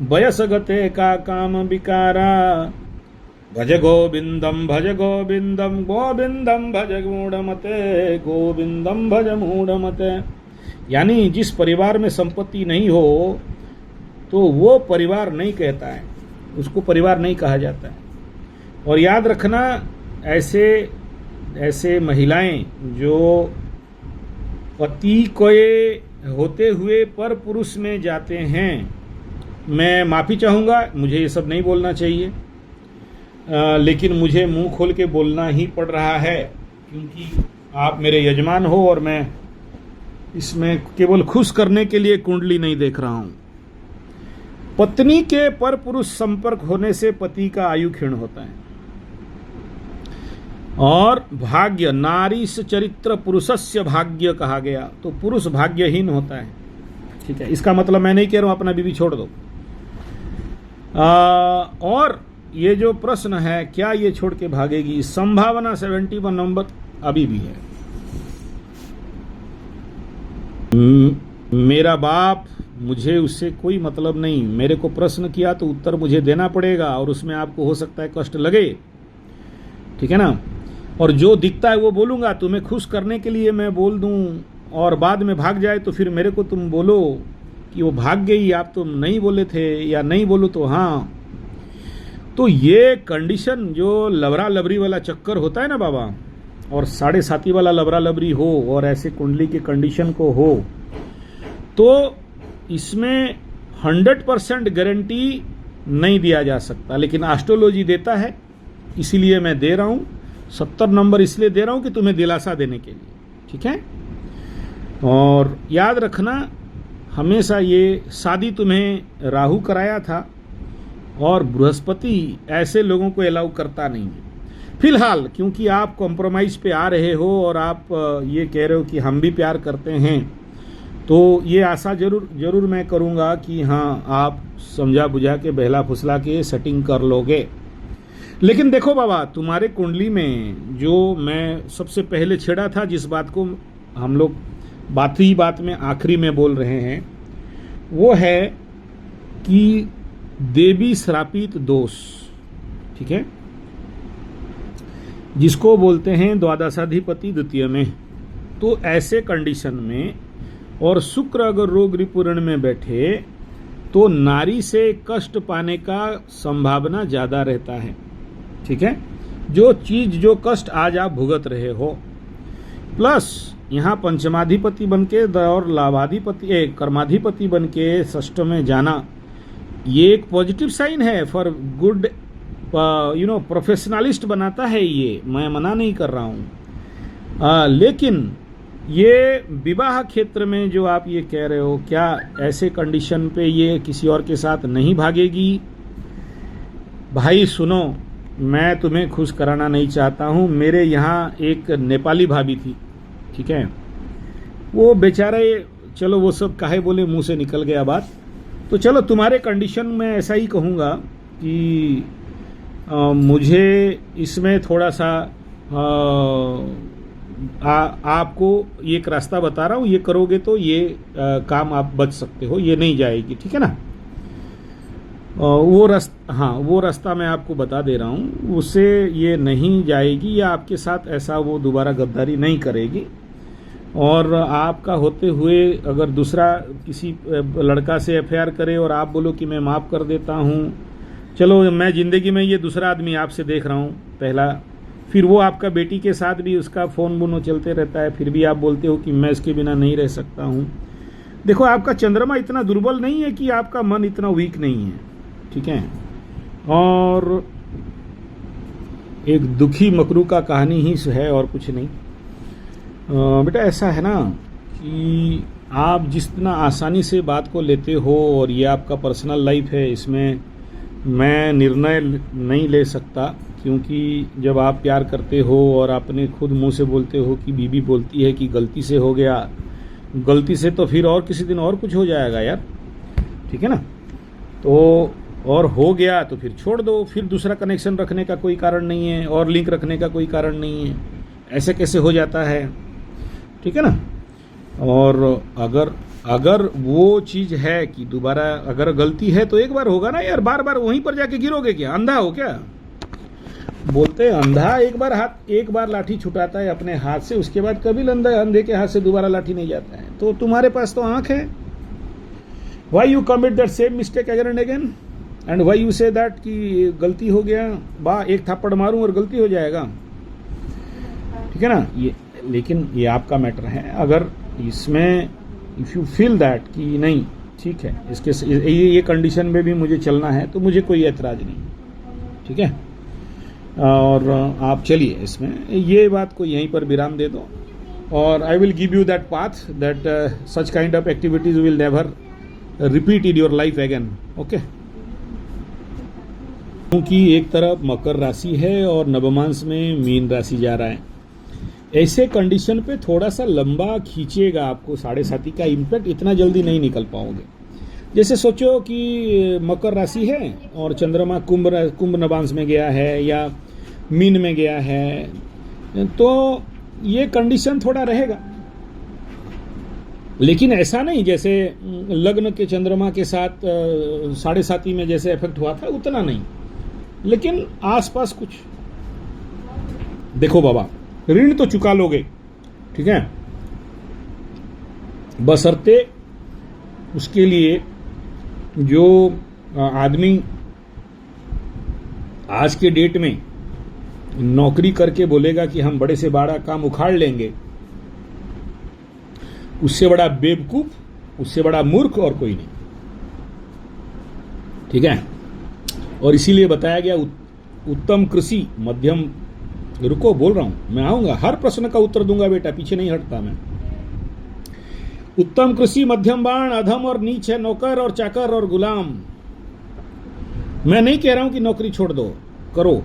वयस गते का काम विकारा, भज गोविंदम गोविंदम भज मूढ़मते, गोविंदम भज मूढ़मते। यानी जिस परिवार में संपत्ति नहीं हो तो वो परिवार नहीं कहता है, उसको परिवार नहीं कहा जाता है। और याद रखना, ऐसे महिलाएं जो पति को होते हुए पर पुरुष में जाते हैं, मैं माफ़ी चाहूँगा, मुझे ये सब नहीं बोलना चाहिए, लेकिन मुझे मुंह खोल के बोलना ही पड़ रहा है, क्योंकि आप मेरे यजमान हो और मैं इसमें केवल खुश करने के लिए कुंडली नहीं देख रहा हूँ। पत्नी के पर पुरुष संपर्क होने से पति का आयु क्षीण होता है, और भाग्य नारीस चरित्र पुरुषस्य भाग्य कहा गया, तो पुरुष भाग्यहीन होता है, ठीक है। इसका मतलब मैं नहीं कह रहा हूं अपना बीवी छोड़ दो। और ये जो प्रश्न है क्या ये छोड़ के भागेगी, संभावना 71 नंबर अभी भी है। मेरा बाप, मुझे उससे कोई मतलब नहीं, मेरे को प्रश्न किया तो उत्तर मुझे देना पड़ेगा, और उसमें आपको हो सकता है कष्ट लगे, ठीक है ना। और जो दिखता है वो बोलूँगा, तुम्हें खुश करने के लिए मैं बोल दूँ, और बाद में भाग जाए तो फिर मेरे को तुम बोलो कि वो भाग गई, आप तो नहीं बोले थे, या नहीं बोलो तो हाँ। तो ये कंडीशन जो लबरा लबरी वाला चक्कर होता है ना बाबा, और 7.5 वाला लबरा लबरी हो और ऐसे कुंडली की कंडीशन को हो, तो इसमें 100% गारंटी नहीं दिया जा सकता, लेकिन एस्ट्रोलॉजी देता है, इसीलिए मैं दे रहा हूँ। 70 नंबर इसलिए दे रहा हूँ कि तुम्हें दिलासा देने के लिए, ठीक है। और याद रखना, हमेशा ये शादी तुम्हें राहु कराया था, और बृहस्पति ऐसे लोगों को अलाउ करता नहीं है फिलहाल, क्योंकि आप कॉम्प्रोमाइज पे आ रहे हो और आप ये कह रहे हो कि हम भी प्यार करते हैं, तो ये आशा जरूर मैं करूँगा कि हाँ आप समझा बुझा के बहला फुसला के सेटिंग कर लोगे। लेकिन देखो बाबा, तुम्हारे कुंडली में जो मैं सबसे पहले छेड़ा था, जिस बात को हम लोग बात में आखिरी में बोल रहे हैं, वो है कि देवी श्रापित दोष, ठीक है, जिसको बोलते हैं द्वादशाधिपति द्वितीय में। तो ऐसे कंडीशन में, और शुक्र अगर रोग रिपुरण में बैठे, तो नारी से कष्ट पाने का संभावना ज़्यादा रहता है, ठीक है। जो कष्ट आज आप भुगत रहे हो, प्लस यहाँ पंचमाधिपति बनके और लाभाधिपति कर्माधिपति बनके षष्ठ में जाना, ये एक पॉजिटिव साइन है फॉर गुड, प्रोफेशनलिस्ट बनाता है, ये मैं मना नहीं कर रहा हूँ। लेकिन ये विवाह क्षेत्र में जो आप ये कह रहे हो, क्या ऐसे कंडीशन पे ये किसी और के साथ नहीं भागेगी? भाई सुनो, मैं तुम्हें खुश कराना नहीं चाहता हूँ। मेरे यहाँ एक नेपाली भाभी थी, ठीक है, वो बेचारे, चलो वो सब काहे बोले, मुंह से निकल गया बात, तो चलो तुम्हारे कंडीशन में ऐसा ही कहूँगा कि मुझे इसमें थोड़ा सा आपको एक रास्ता बता रहा हूँ, ये करोगे तो ये काम आप बच सकते हो, ये नहीं जाएगी, ठीक है ना। वो रास्ता मैं आपको बता दे रहा हूँ, उससे ये नहीं जाएगी या आपके साथ ऐसा वो दोबारा गद्दारी नहीं करेगी। और आपका होते हुए अगर दूसरा किसी लड़का से एफआईआर करे और आप बोलो कि मैं माफ़ कर देता हूँ, चलो मैं ज़िंदगी में ये दूसरा आदमी आपसे देख रहा हूँ पहला, फिर वो आपका बेटी के साथ भी उसका फ़ोन वोन चलते रहता है, फिर भी आप बोलते हो कि मैं इसके बिना नहीं रह सकता हूँ। देखो आपका चंद्रमा इतना दुर्बल नहीं है कि आपका मन इतना वीक नहीं है, ठीक है। और एक दुखी मकरू का कहानी ही है और कुछ नहीं। बेटा ऐसा है ना कि आप जितना आसानी से बात को लेते हो, और ये आपका पर्सनल लाइफ है, इसमें मैं निर्णय नहीं ले सकता, क्योंकि जब आप प्यार करते हो और आपने खुद मुंह से बोलते हो कि बीबी बोलती है कि गलती से हो गया, गलती से तो फिर और किसी दिन और कुछ हो जाएगा यार, ठीक है ना। तो और हो गया तो फिर छोड़ दो, फिर दूसरा कनेक्शन रखने का कोई कारण नहीं है और लिंक रखने का कोई कारण नहीं है, ऐसे कैसे हो जाता है, ठीक है ना। और अगर वो चीज़ है कि दोबारा अगर गलती है तो एक बार होगा ना यार, बार बार वहीं पर जाके गिरोगे क्या, अंधा हो क्या। बोलते हैं अंधा एक बार लाठी छुटाता है अपने हाथ से, उसके बाद कभी अंधे के हाथ से दोबारा लाठी नहीं जाता है। तो तुम्हारे पास तो आंख है, why you commit that same mistake again and again, and why you say that कि गलती हो गया, एक थप्पड़ मारूं और गलती हो जाएगा, ठीक है ना। लेकिन ये आपका मैटर है। अगर इसमें इफ़ यू फील दैट कि नहीं ठीक है, इसके ये कंडीशन में भी मुझे चलना है, तो मुझे कोई एतराज़ नहीं, ठीक है। और आप चलिए इसमें, ये बात को यहीं पर विराम दे दो, और I will give you that path that such kind of activities will never repeat in your life again, okay. क्योंकि एक तरफ मकर राशि है और नवमांश में मीन राशि जा रहा है, ऐसे कंडीशन पे थोड़ा सा लंबा खींचेगा आपको, 7.5 का इम्पैक्ट इतना जल्दी नहीं निकल पाओगे। जैसे सोचो कि मकर राशि है और चंद्रमा कुंभ नवांश में गया है या मीन में गया है, तो ये कंडीशन थोड़ा रहेगा। लेकिन ऐसा नहीं जैसे लग्न के चंद्रमा के साथ 7.5 में जैसे इफेक्ट हुआ था, उतना नहीं, लेकिन आसपास कुछ। देखो बाबा, ऋण तो चुका लोगे, ठीक है, बशर्ते उसके लिए जो आदमी आज के डेट में नौकरी करके बोलेगा कि हम बड़े से बड़ा काम उखाड़ लेंगे, उससे बड़ा बेवकूफ, उससे बड़ा मूर्ख और कोई नहीं, ठीक है। और इसीलिए बताया गया उत्तम कृषि मध्यम, रुको बोल रहा हूं, मैं आऊंगा, हर प्रश्न का उत्तर दूंगा बेटा, पीछे नहीं हटता मैं। उत्तम कृषि मध्यम बाण, अधम और नीच है नौकर और चाकर और गुलाम। मैं नहीं कह रहा हूं कि नौकरी छोड़ दो, करो,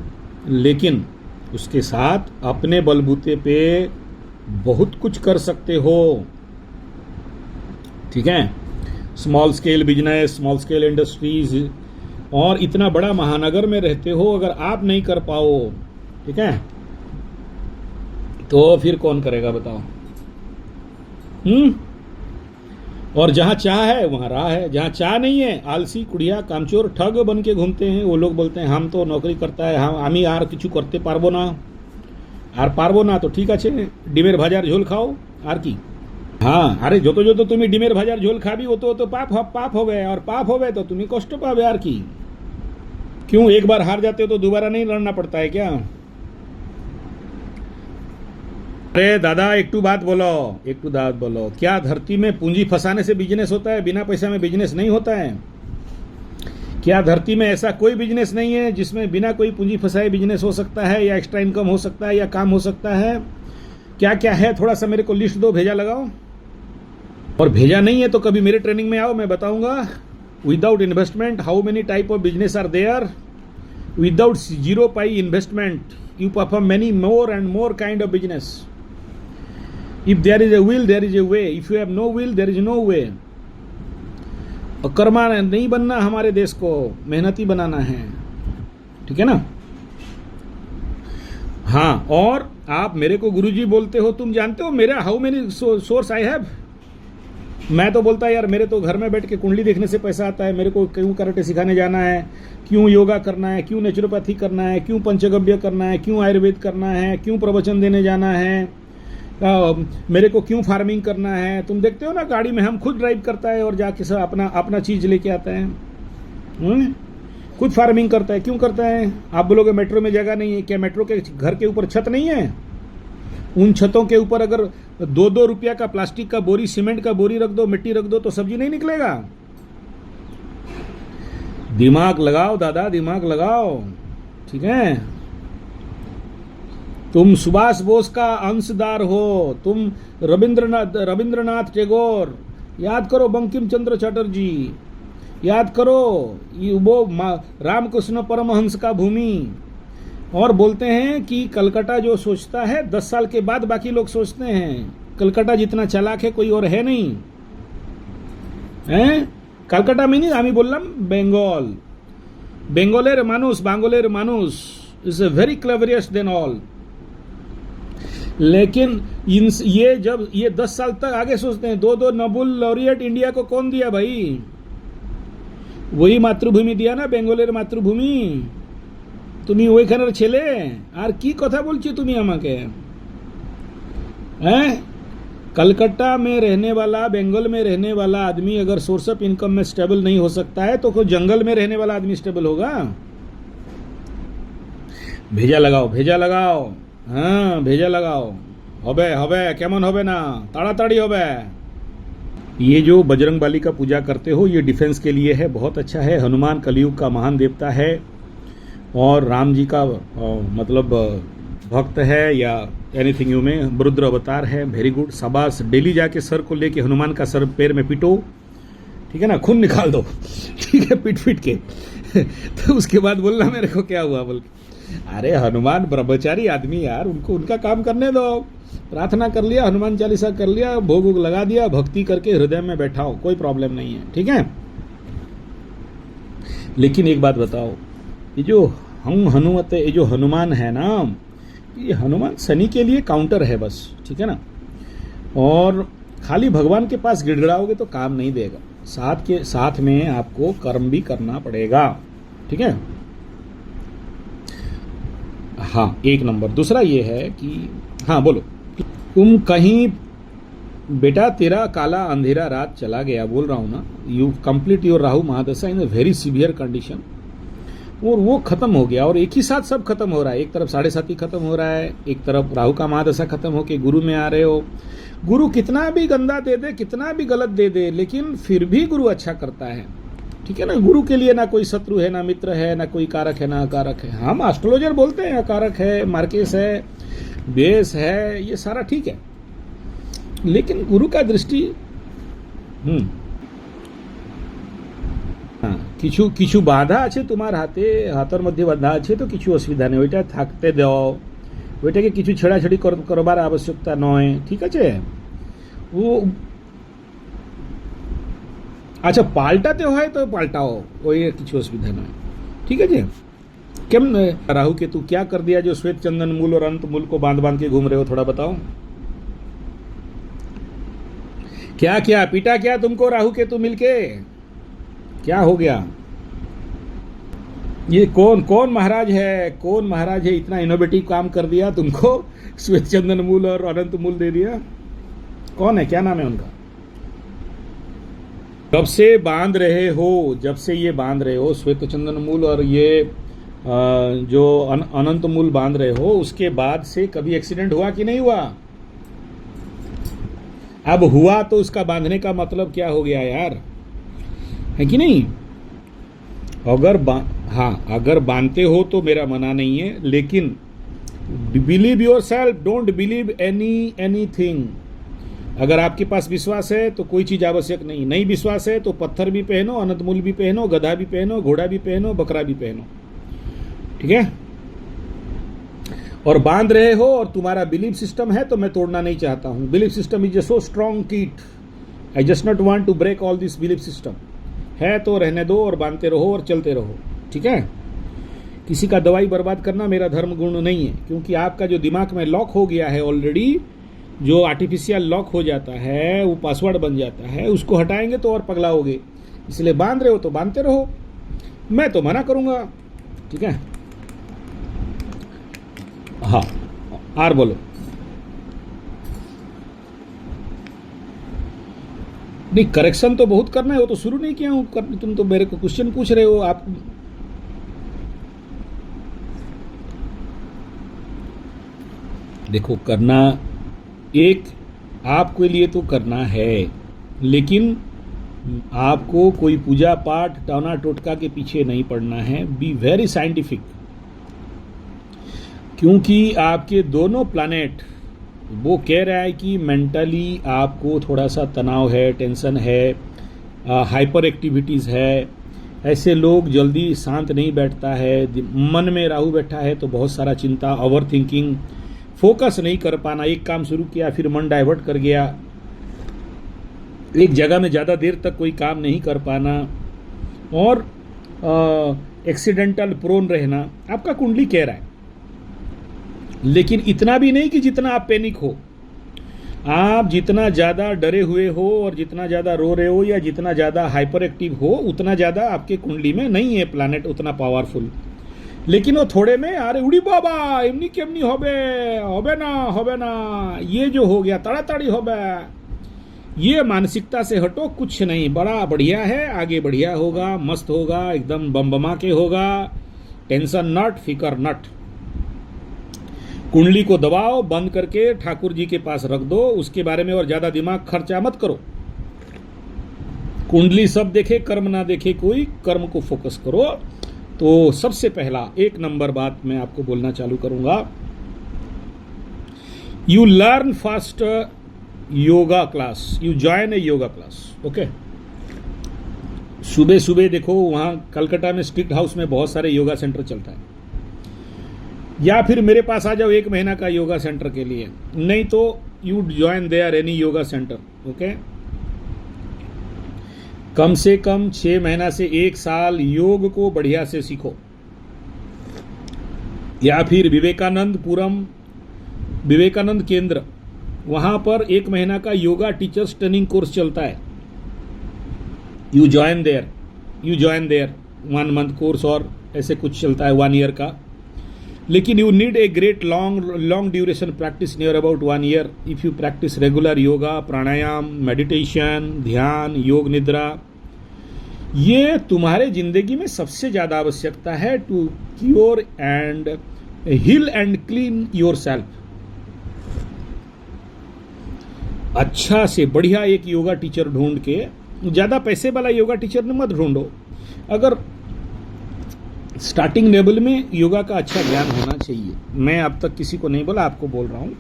लेकिन उसके साथ अपने बलबूते पे बहुत कुछ कर सकते हो, ठीक है। Small scale business, small scale industries, और इतना बड़ा महानगर में रहते हो, अगर आप नहीं कर पाओ, ठीक है, तो फिर कौन करेगा बताओ। और जहां चाह है वहां राह है, जहां चाह नहीं है आलसी, कुड़िया, कामचोर, ठग बन के घूमते हैं। वो लोग बोलते हैं हम तो नौकरी करता है, हम आर किचू करते पारबो ना, आर पारबो ना, तो ठीक আছে ডিমের ভাজার ঝোল खाओ आर की। हाँ, अरे जो तो तुम्हें ডিমের ভাজার ঝোल खाबी वो तो पाप हो गए, और पाप हो गए तो तुम्हें कष्ट पावे आर की। क्यों, एक बार हार जाते हो तो दोबारा नहीं लड़ना पड़ता है क्या। अरे दादा एक टू बात बोलो, क्या धरती में पूंजी फंसाने से बिजनेस होता है, बिना पैसा में बिजनेस नहीं होता है। क्या धरती में ऐसा कोई बिजनेस नहीं है जिसमें बिना कोई पूंजी फंसाए बिजनेस हो सकता है, या एक्स्ट्रा इनकम हो सकता है, या काम हो सकता है। क्या क्या है, थोड़ा सा मेरे को लिस्ट दो, भेजा लगाओ। और भेजा नहीं है तो कभी मेरे ट्रेनिंग में आओ, मैं बताऊंगा। Without investment how many type of business are there, without 0 पाई investment you perform many more and more kind of business. If there is a will, there is a way. If you have no will, there is no way. और कर्मा नहीं बनना, हमारे देश को मेहनती बनाना है, ठीक है ना। हाँ, और आप मेरे को गुरुजी बोलते हो, तुम जानते हो मेरा how many source I have. मैं तो बोलता है यार मेरे तो घर में बैठ के कुंडली देखने से पैसा आता है, मेरे को क्यों कराटे सिखाने जाना है, क्यों योगा करना है, क्यों नेचुरोपैथी करना है, क्यों पंचगव्य करना है, क्यों आयुर्वेद करना है, क्यों प्रवचन देने जाना है, मेरे को क्यों फार्मिंग करना है। तुम देखते हो ना गाड़ी में हम खुद ड्राइव करता है और जाके सब अपना अपना चीज लेके आता है, खुद फार्मिंग करता है। क्यों करता है? आप बोलोगे मेट्रो में जगह नहीं है, क्या मेट्रो के घर के ऊपर छत नहीं है? उन छतों के ऊपर अगर 2-2 रुपया का प्लास्टिक का बोरी, सीमेंट का बोरी रख दो, मिट्टी रख दो तो सब्जी नहीं निकलेगा। दिमाग लगाओ दादा, दिमाग लगाओ, ठीक है। तुम सुभाष बोस का अंशदार हो, तुम रविंद्रनाथ टैगोर, याद करो बंकिम चंद्र चटर्जी, याद करो वो रामकृष्ण परमहंस का भूमि। और बोलते हैं कि कलकत्ता जो सोचता है 10 साल के बाद बाकी लोग सोचते हैं। कलकत्ता जितना चालाक है कोई और है नहीं, हैं? कलकत्ता में नहीं, आमी बोललाम बेंगल, बेंगलेर मानुष, बांगोलेर मानुष is a very cleverest than all. लेकिन ये जब ये 10 साल तक आगे सोचते हैं, 2 नोबेल लॉरिएट इंडिया को कौन दिया भाई? वही मातृभूमि दिया ना, बेंगलेर मातृभूमि। তুমি ওইখানের ছেলে আর কি কথা বলছো তুমি আমাকে, हैं? कलकत्ता में रहने वाला, बंगाल में रहने वाला आदमी अगर सोर्स ऑफ इनकम में स्टेबल नहीं हो सकता है तो कोई जंगल में रहने वाला आदमी स्टेबल होगा? भेजा लगाओ, भेजा लगाओ, हाँ भेजा लगाओ, होबे होबे केमन होबे ना, ताड़ाताड़ी होबे। ये जो बजरंग बाली का पूजा करते हो ये डिफेंस के लिए है, बहुत अच्छा है। हनुमान कलयुग का महान देवता है और राम जी का मतलब भक्त है या एनीथिंग यू में रुद्र अवतार है। वेरी गुड, शाबाश। डेली जाके सर को लेके हनुमान का सर पैर में पीटो, ठीक है ना, खून निकाल दो, ठीक है, पीट के तो उसके बाद बोलना मेरे को क्या हुआ बोल के। अरे हनुमान ब्रह्मचारी आदमी यार, उनको उनका काम करने दो। प्रार्थना कर लिया, हनुमान चालीसा कर लिया, भोग वोग लगा दिया, भक्ति करके हृदय में बैठाओ, कोई प्रॉब्लम नहीं है, ठीक है। लेकिन एक बात बताओ, ये जो हनुमत, ये जो हनुमान है ना, ये हनुमान शनि के लिए काउंटर है बस, ठीक है ना। और खाली भगवान के पास गिड़गिड़ाओगे तो काम नहीं देगा, साथ में आपको कर्म भी करना पड़ेगा, ठीक है। हाँ, 1 नंबर। दूसरा ये है कि हाँ बोलो, तुम कहीं बेटा तेरा काला अंधेरा रात चला गया, बोल रहा हूं ना, you complete your Rahu mahadasha in a very severe condition, और वो खत्म हो गया। और एक ही साथ सब खत्म हो रहा है, एक तरफ 7.5 खत्म हो रहा है, एक तरफ राहु का महादशा खत्म होके गुरु में आ रहे हो। गुरु कितना भी गंदा दे दे, कितना भी गलत दे दे, लेकिन फिर भी गुरु अच्छा करता है, ठीक है ना। गुरु के लिए ना कोई शत्रु है, ना मित्र है, ना कोई कारक है, ना अकारक है। हम एस्ट्रोलॉजर बोलते हैं अकारक है, मार्केस है, बेस है, ये सारा ठीक है, लेकिन गुरु का दृष्टि কিছু বাধা আছে তোমার হাতের মধ্যে বাধা আছে তো কিছু অসুবিধা নেই, ওইটা থাকতে দাও, ওইটাকে কিছু ছেড়াছড়ি করবার আবশ্যকতা নয়, ঠিক আছে। ও আচ্ছা পাল্টাতে হয় তো পাল্টাও, ওই কিছু অসুবিধা নয়, ঠিক আছে। কেমন राहु केतु क्या कर दिया जो श्वेत चंदन मूल और अंत मूल को बांध बांध के घूम रहे हो, थोड़ा बताओ। क्या क्या पीटा क्या तुमको राहु केतु मिलके, क्या हो गया? ये कौन महाराज है, कौन महाराज है इतना इनोवेटिव काम कर दिया तुमको, श्वेत चंदन मूल और अनंत मूल दे दिया? कौन है, क्या नाम है उनका? जब से बांध रहे हो, जब से ये बांध रहे हो श्वेत चंदन मूल और ये जो अनंत मूल बांध रहे हो, उसके बाद से कभी एक्सीडेंट हुआ कि नहीं हुआ? अब हुआ तो उसका बांधने का मतलब क्या हो गया यार, है कि नहीं? अगर बांधते हो तो मेरा मना नहीं है, लेकिन believe your self, don't believe anything. अगर आपके पास विश्वास है तो कोई चीज आवश्यक नहीं विश्वास है तो पत्थर भी पहनो, अनंत मूल भी पहनो, गधा भी पहनो, घोड़ा भी पहनो, बकरा भी पहनो, ठीक है। और बांध रहे हो और तुम्हारा बिलीफ सिस्टम है तो मैं तोड़ना नहीं चाहता हूं। Belief system is a so strong kit, I just not want to break all this belief system, है तो रहने दो और बांधते रहो और चलते रहो, ठीक है। किसी का दवाई बर्बाद करना मेरा धर्म गुण नहीं है, क्योंकि आपका जो दिमाग में लॉक हो गया है ऑलरेडी, जो आर्टिफिशियल लॉक हो जाता है, वो पासवर्ड बन जाता है, उसको हटाएंगे तो और पगलाओगे। इसलिए बांध रहे हो तो बांधते रहो, मैं तो मना करूंगा, ठीक है। हाँ, आर बोलो। नहीं, करेक्शन तो बहुत करना है, वो तो शुरू नहीं किया हूं। तुम तो मेरे को क्वेश्चन पूछ रहे हो। आप देखो, करना एक आपके लिए तो करना है, लेकिन आपको कोई पूजा पाठ टौना टोटका के पीछे नहीं पड़ना है। बी वेरी साइंटिफिक, क्योंकि आपके दोनों प्लैनेट, वो कह रहा है कि मेंटली आपको थोड़ा सा तनाव है, टेंशन है, हाइपर एक्टिविटीज़ है। ऐसे लोग जल्दी शांत नहीं बैठता है। मन में राहु बैठा है तो बहुत सारा चिंता, ओवर थिंकिंग, फोकस नहीं कर पाना। एक काम शुरू किया फिर मन डाइवर्ट कर गया, एक जगह में ज़्यादा देर तक कोई काम नहीं कर पाना, और एक्सीडेंटल प्रोन रहना आपका कुंडली कह रहा है। लेकिन इतना भी नहीं कि जितना आप पैनिक हो। आप जितना ज़्यादा डरे हुए हो और जितना ज़्यादा रो रहे हो या जितना ज़्यादा हाइपर एक्टिव हो, उतना ज़्यादा आपके कुंडली में नहीं है प्लैनेट उतना पावरफुल। लेकिन वो थोड़े में, अरे उड़ी बाबा एमनी केमनी होबे ना, ये जो हो गया तड़ातड़ी होबे, ये मानसिकता से हटो। कुछ नहीं, बड़ा बढ़िया है, आगे बढ़िया होगा, मस्त होगा, एकदम बम के होगा। टेंशन नट, फिकर नट। कुंडली को दबाओ, बंद करके ठाकुर जी के पास रख दो। उसके बारे में और ज्यादा दिमाग खर्चा मत करो। कुंडली सब देखे, कर्म ना देखे कोई, कर्म को फोकस करो। तो सबसे पहला एक नंबर बात मैं आपको बोलना चालू करूंगा, you learn first yoga class, you join A yoga class, okay. सुबह सुबह देखो, वहां कलकत्ता में स्ट्रिक्ट हाउस में बहुत सारे योगा सेंटर चलता है, या फिर मेरे पास आ जाओ 1 महीना का योगा सेंटर के लिए, नहीं तो you join there any yoga centre, okay. कम से कम 6 महीना से 1 साल योग को बढ़िया से सीखो। या फिर विवेकानंद केंद्र, वहां पर 1 महीना का योगा टीचर्स ट्रेनिंग कोर्स चलता है। You join there 1 month course, और ऐसे कुछ चलता है 1 ईयर का। लेकिन you need a great long duration practice, near about 1 year, if you practice regular yoga, pranayama, meditation, dhyana, yoga निद्रा। ये तुम्हारे जिंदगी में सबसे ज्यादा आवश्यकता है to cure and heal and clean yourself. अच्छा से बढ़िया एक योगा टीचर ढूंढ के, ज्यादा पैसे वाला योगा टीचर ने मत ढूंढो। अगर स्टार्टिंग लेवल में योगा का अच्छा ज्ञान होना चाहिए। मैं अब तक किसी को नहीं बोला, आपको बोल रहा हूं।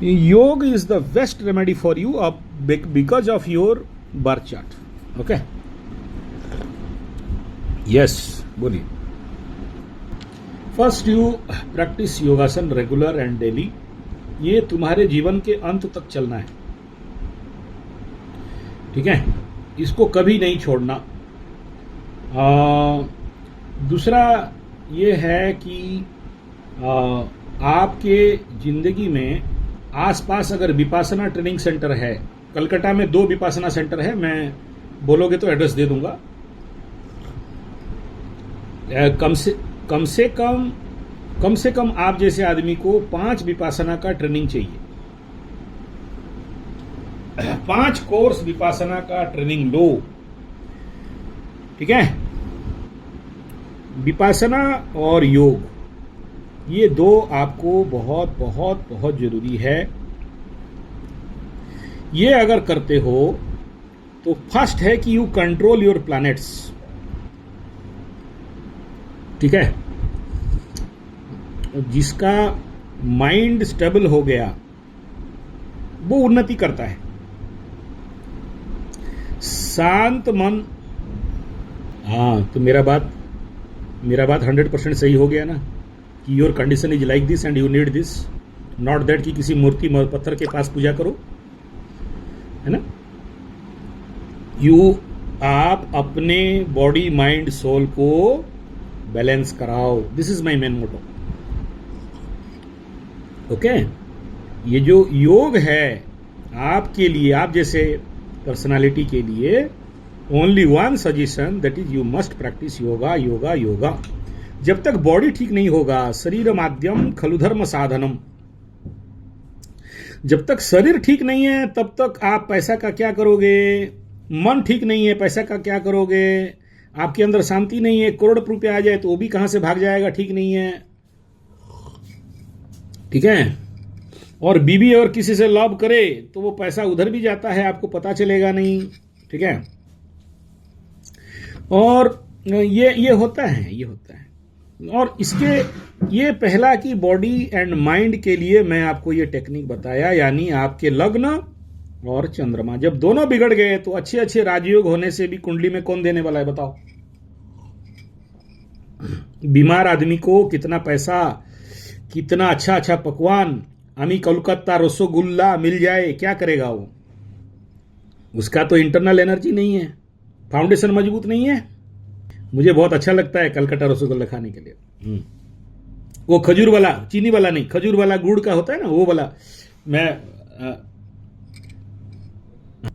योग is the best remedy for you because of your birth chart, okay. Yes, बोलिए। फर्स्ट यू प्रैक्टिस योगासन रेगुलर एंड डेली। ये तुम्हारे जीवन के अंत तक चलना है, ठीक है। इसको कभी नहीं छोड़ना। दूसरा ये है कि आपके जिंदगी में आसपास अगर विपासना ट्रेनिंग सेंटर है, कलकत्ता में 2 विपासना सेंटर है, मैं बोलोगे तो एड्रेस दे दूंगा। कम से कम आप जैसे आदमी को 5 विपासना का ट्रेनिंग चाहिए। 5 कोर्स विपासना का ट्रेनिंग लो, ठीक है। विपासना और योग, ये 2 आपको बहुत बहुत बहुत जरूरी है। ये अगर करते हो तो फर्स्ट है कि यू कंट्रोल योर प्लैनेट्स, ठीक है। जिसका माइंड स्टेबल हो गया वो उन्नति करता है। शांत मन, हाँ, तो मेरा बात 100% सही हो गया ना, कि your condition is like this and you need this, not that कि किसी मूर्ति पत्थर के पास पूजा करो, है ना। आप अपने बॉडी माइंड सोल को बैलेंस कराओ। This is my main motto. Okay, ये जो योग है आपके लिए, आप जैसे पर्सनालिटी के लिए, only one suggestion, that is you must practice yoga yoga yoga. जब तक बॉडी ठीक नहीं होगा, शरीर माध्यम खलु धर्म साधनम, जब तक शरीर ठीक नहीं है तब तक आप पैसा का क्या करोगे, मन ठीक नहीं है पैसा का क्या करोगे, आपके अंदर शांति नहीं है, करोड़ रुपया आ जाए तो वो भी कहां से भाग जाएगा, ठीक नहीं है। ठीक है, और बीबी और किसी से लव करे तो वो पैसा उधर भी जाता है, आपको पता चलेगा नहीं। ठीक है, और ये होता है, ये होता है। और इसके ये पहला कि बॉडी एंड माइंड के लिए मैं आपको ये टेक्निक बताया, यानी आपके लग्न और चंद्रमा जब दोनों बिगड़ गए तो अच्छे अच्छे राजयोग होने से भी कुंडली में कौन देने वाला है बताओ। बीमार आदमी को कितना पैसा, कितना अच्छा अच्छा पकवान, अमी कोलकाता रसोगुल्ला मिल जाए, क्या करेगा वो? उसका तो इंटरनल एनर्जी नहीं है, फाउंडेशन मजबूत नहीं है। मुझे बहुत अच्छा लगता है कलकत्ता रसगुल्ला खाने के लिए। वो खजूर वाला, चीनी वाला नहीं, खजूर वाला गुड़ का होता है ना, वो वाला। मैं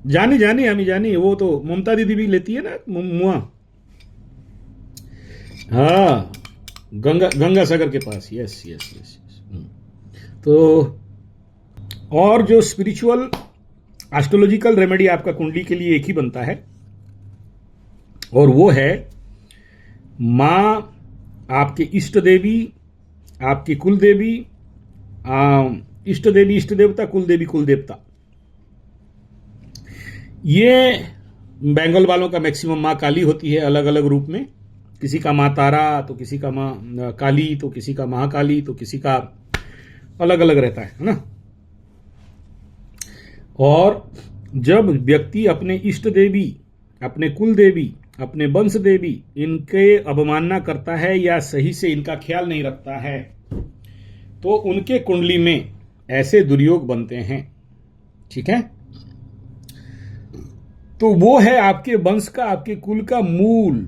जानी हमें जानी, वो तो ममता दीदी भी लेती है ना मुआ। हाँ, गंगा सागर के पास। Yes yes yes. तो और जो स्पिरिचुअल एस्ट्रोलॉजिकल रेमेडी आपका कुंडली के लिए एक ही बनता है, और वो है मां, आपके इष्ट देवी, आपकी कुल देवी, इष्ट देवी इष्ट देवता, कुल देवी कुल देवता। ये बंगाल वालों का मैक्सिमम मां काली होती है अलग अलग रूप में, किसी का मां तारा, तो किसी का मां काली, तो किसी का महाकाली, तो किसी का अलग अलग रहता है ना। और जब व्यक्ति अपने इष्ट देवी, अपने कुल देवी, अपने वंश देवी, इनके अवमानना करता है या सही से इनका ख्याल नहीं रखता है, तो उनके कुंडली में ऐसे दुर्योग बनते हैं। ठीक है, तो वो है आपके वंश का, आपके कुल का मूल।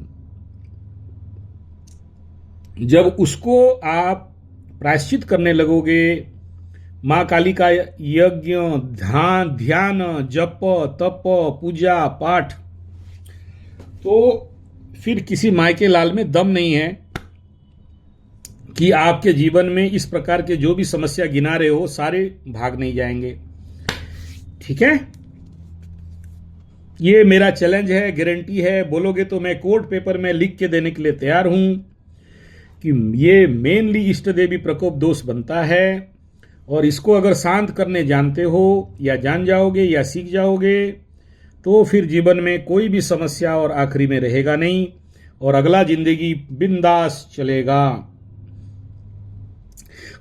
जब उसको आप प्रायश्चित करने लगोगे, मां काली का यज्ञ, ध्यान, जप, तप, पूजा पाठ, तो फिर किसी मायके लाल में दम नहीं है कि आपके जीवन में इस प्रकार के जो भी समस्या गिना रहे हो सारे भाग नहीं जाएंगे। ठीक है, ये मेरा चैलेंज है, गारंटी है। बोलोगे तो मैं कोर्ट पेपर में लिख के देने के लिए तैयार हूं कि ये मेनली इष्ट देवी प्रकोप दोष बनता है, और इसको अगर शांत करने जानते हो या जान जाओगे या सीख जाओगे तो फिर जीवन में कोई भी समस्या और आखिरी में रहेगा नहीं, और अगला जिंदगी बिंदास चलेगा।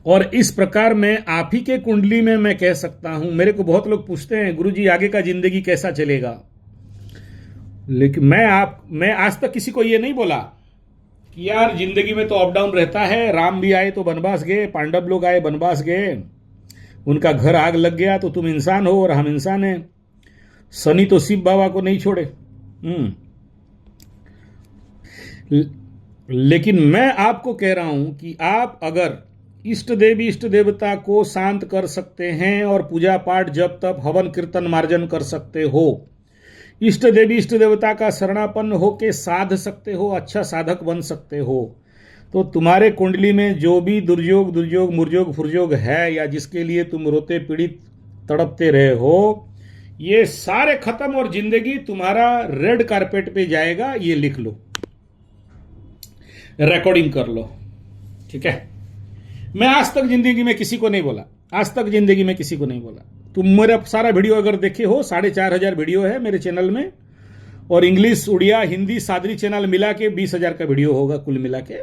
और इस प्रकार मैं आप ही के कुंडली में मैं कह सकता हूं। मेरे को बहुत लोग पूछते हैं गुरुजी आगे का जिंदगी कैसा चलेगा, लेकिन मैं आज तक किसी को ये नहीं बोला कि यार जिंदगी में तो अप डाउन रहता है। राम भी आए तो वनवास गए, पांडव लोग आए वनवास गए, उनका घर आग लग गया, तो तुम इंसान हो और हम इंसान हैं। शनि तो शिव बाबा को नहीं छोड़े। लेकिन मैं आपको कह रहा हूं कि आप अगर इष्ट देवी इष्ट देवता को शांत कर सकते हैं और पूजा पाठ जब तब हवन कीर्तन मार्जन कर सकते हो, इष्ट देवी इष्ट देवता का शरणापन्न होके साध सकते हो, अच्छा साधक बन सकते हो, तो तुम्हारे कुंडली में जो भी दुर्योग मुर्जोग फुर्जोग है, या जिसके लिए तुम रोते पीड़ित तड़पते रहे हो, ये सारे खत्म और जिंदगी तुम्हारा रेड कारपेट पे जाएगा। ये लिख लो, रिकॉर्डिंग कर लो। ठीक है, मैं आज तक जिंदगी में किसी को नहीं बोला, आज तक जिंदगी में किसी को नहीं बोला। तुम मेरा सारा वीडियो अगर देखे हो, 4,500 वीडियो है मेरे चैनल में, और इंग्लिश, उड़िया, हिंदी, सादरी चैनल मिला के 20,000 का वीडियो होगा कुल मिला के।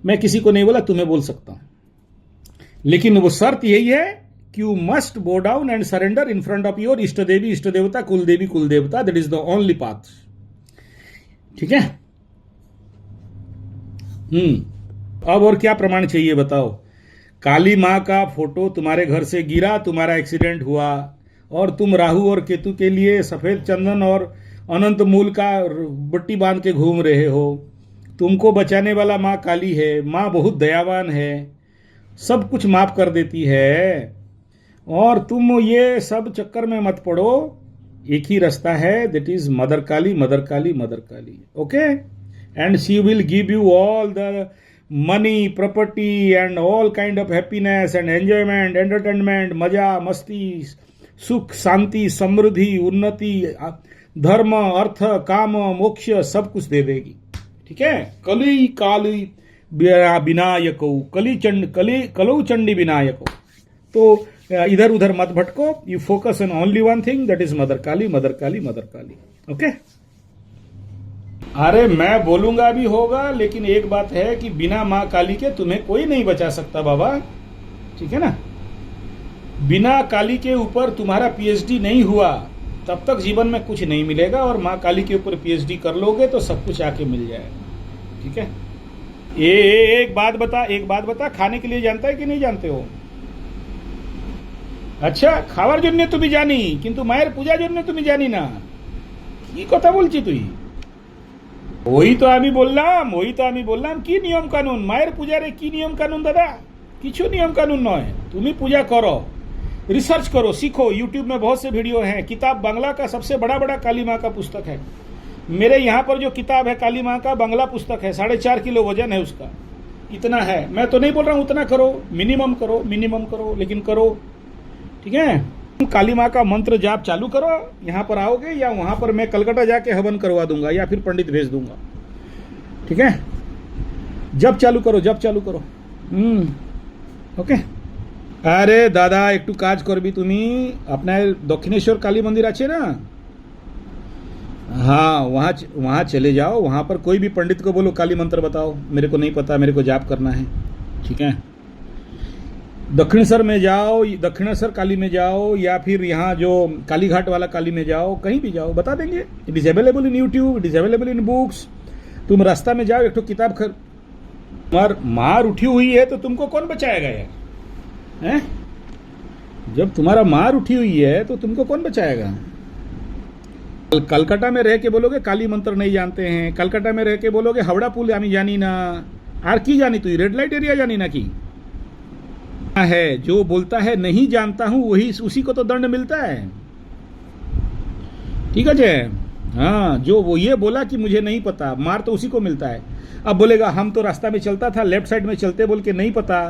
मैं किसी को नहीं बोला, तुम्हें बोल सकता हूं, लेकिन वो शर्त यही है कि यू मस्ट बो down and surrender in front of your इष्ट देवी इष्ट देवता, कुल देवी कुल देवता। That is the only path. ठीक है, अब और क्या प्रमाण चाहिए बताओ। काली मां का फोटो तुम्हारे घर से गिरा, तुम्हारा एक्सीडेंट हुआ, और तुम राहु और केतु के लिए सफेद चंदन और अनंत मूल का बट्टी बांध के घूम रहे हो। तुमको बचाने वाला माँ काली है। माँ बहुत दयावान है, सब कुछ माफ कर देती है। और तुम ये सब चक्कर में मत पड़ो। एक ही रास्ता है, that is mother Kali, mother Kali, mother Kali. Okay, and she will give you all the money, property and all kind of happiness and enjoyment, entertainment, मजा मस्ती, सुख, शांति, समृद्धि, उन्नति, धर्म, अर्थ, काम, मोक्ष सब कुछ दे देगी। ठीक है। कली काली विनायको, कलौ चंडी विनायको। तो इधर उधर मत भटको, you focus on only one thing, that is mother Kali, mother Kali, mother Kali. Okay. अरे मैं बोलूंगा भी होगा, लेकिन एक बात है कि बिना माँ काली के तुम्हें कोई नहीं बचा सकता बाबा। ठीक है ना। बिना काली के ऊपर तुम्हारा पीएचडी नहीं हुआ तब तक जीवन में कुछ नहीं मिलेगा, और माँ काली के ऊपर पीएचडी कर लोगे तो सब कुछ आके मिल जाएगा। ठीक है। एक बात बता, खाने के लिए जानता है कि नहीं जानते हो? আচ্ছা, খাওয়ার জন্য তুমি জানি, কিন্তু মায়ের পূজার জন্য তুমি জানি না। কি কথা বলছি তুই? ওই তো আমি বললাম কি নিয়ম কানুন, মায়ের পূজারে কি নিয়ম কানুন দাদা? কিছু নিয়ম কানুন নয়। তুমি পূজা करो, रिसर्च करो, सीखो। यूट्यूब में बहुत से वीडियो हैं। किताब बांग्ला का सबसे बड़ा काली माँ का पुस्तक है। मेरे यहाँ पर जो किताब है काली माँ का, बांग्ला पुस्तक है, 4.5 किलो वजन है उसका। इतना है। मैं तो नहीं बोल रहा हूँ उतना करो, मिनिमम करो, लेकिन करो। ठीक है। काली माँ का मंत्र जाप चालू करो। यहाँ पर आओगे या वहां पर मैं कलकत्ता जाके हवन करवा दूंगा या फिर पंडित भेज दूंगा। ठीक है। जप चालू करो। ओके। আরে দাদা, একটু কাজ করবি তুমি। আপনার दक्षिणेश्वर काली मंदिर আছে ना? हाँ, वहाँ चले जाओ। वहाँ पर कोई भी पंडित को बोलो काली मंत्र बताओ, मेरे को नहीं पता, मेरे को जाप करना है। ठीक है। दक्षिणेश्वर काली में जाओ या फिर यहाँ जो काली घाट वाला काली में जाओ, कहीं भी जाओ, बता देंगे। It is available in YouTube, it is available in books. तुम रास्ता में जाओ, एक तो किताब मार उठी हुई है तो तुमको कौन बचाएगा यार? हैं? जब तुम्हारा मार उठी हुई है तो तुमको कौन बचाएगा? कलकत्ता में रह के बोलोगे काली मंत्र नहीं जानते हैं, कलकत्ता में रह के बोलोगे हावड़ा पुल आमी जानी ना, आर की जानी तू रेड लाइट एरिया जानी ना की है। जो बोलता है नहीं जानता हूं वही, उसी को तो दंड मिलता है। ठीक है जय। हाँ, जो वो ये बोला कि मुझे नहीं पता, मार तो उसी को मिलता है। अब बोलेगा हम तो रास्ता में चलता था, लेफ्ट साइड में चलते बोल के नहीं पता,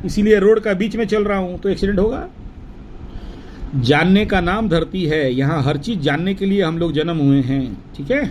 इसीलिए रोड का बीच में चल रहा हूं, तो एक्सीडेंट होगा। जानने का नाम धरती है। यहाँ हर चीज जानने के लिए हम लोग जन्म हुए हैं। ठीक है।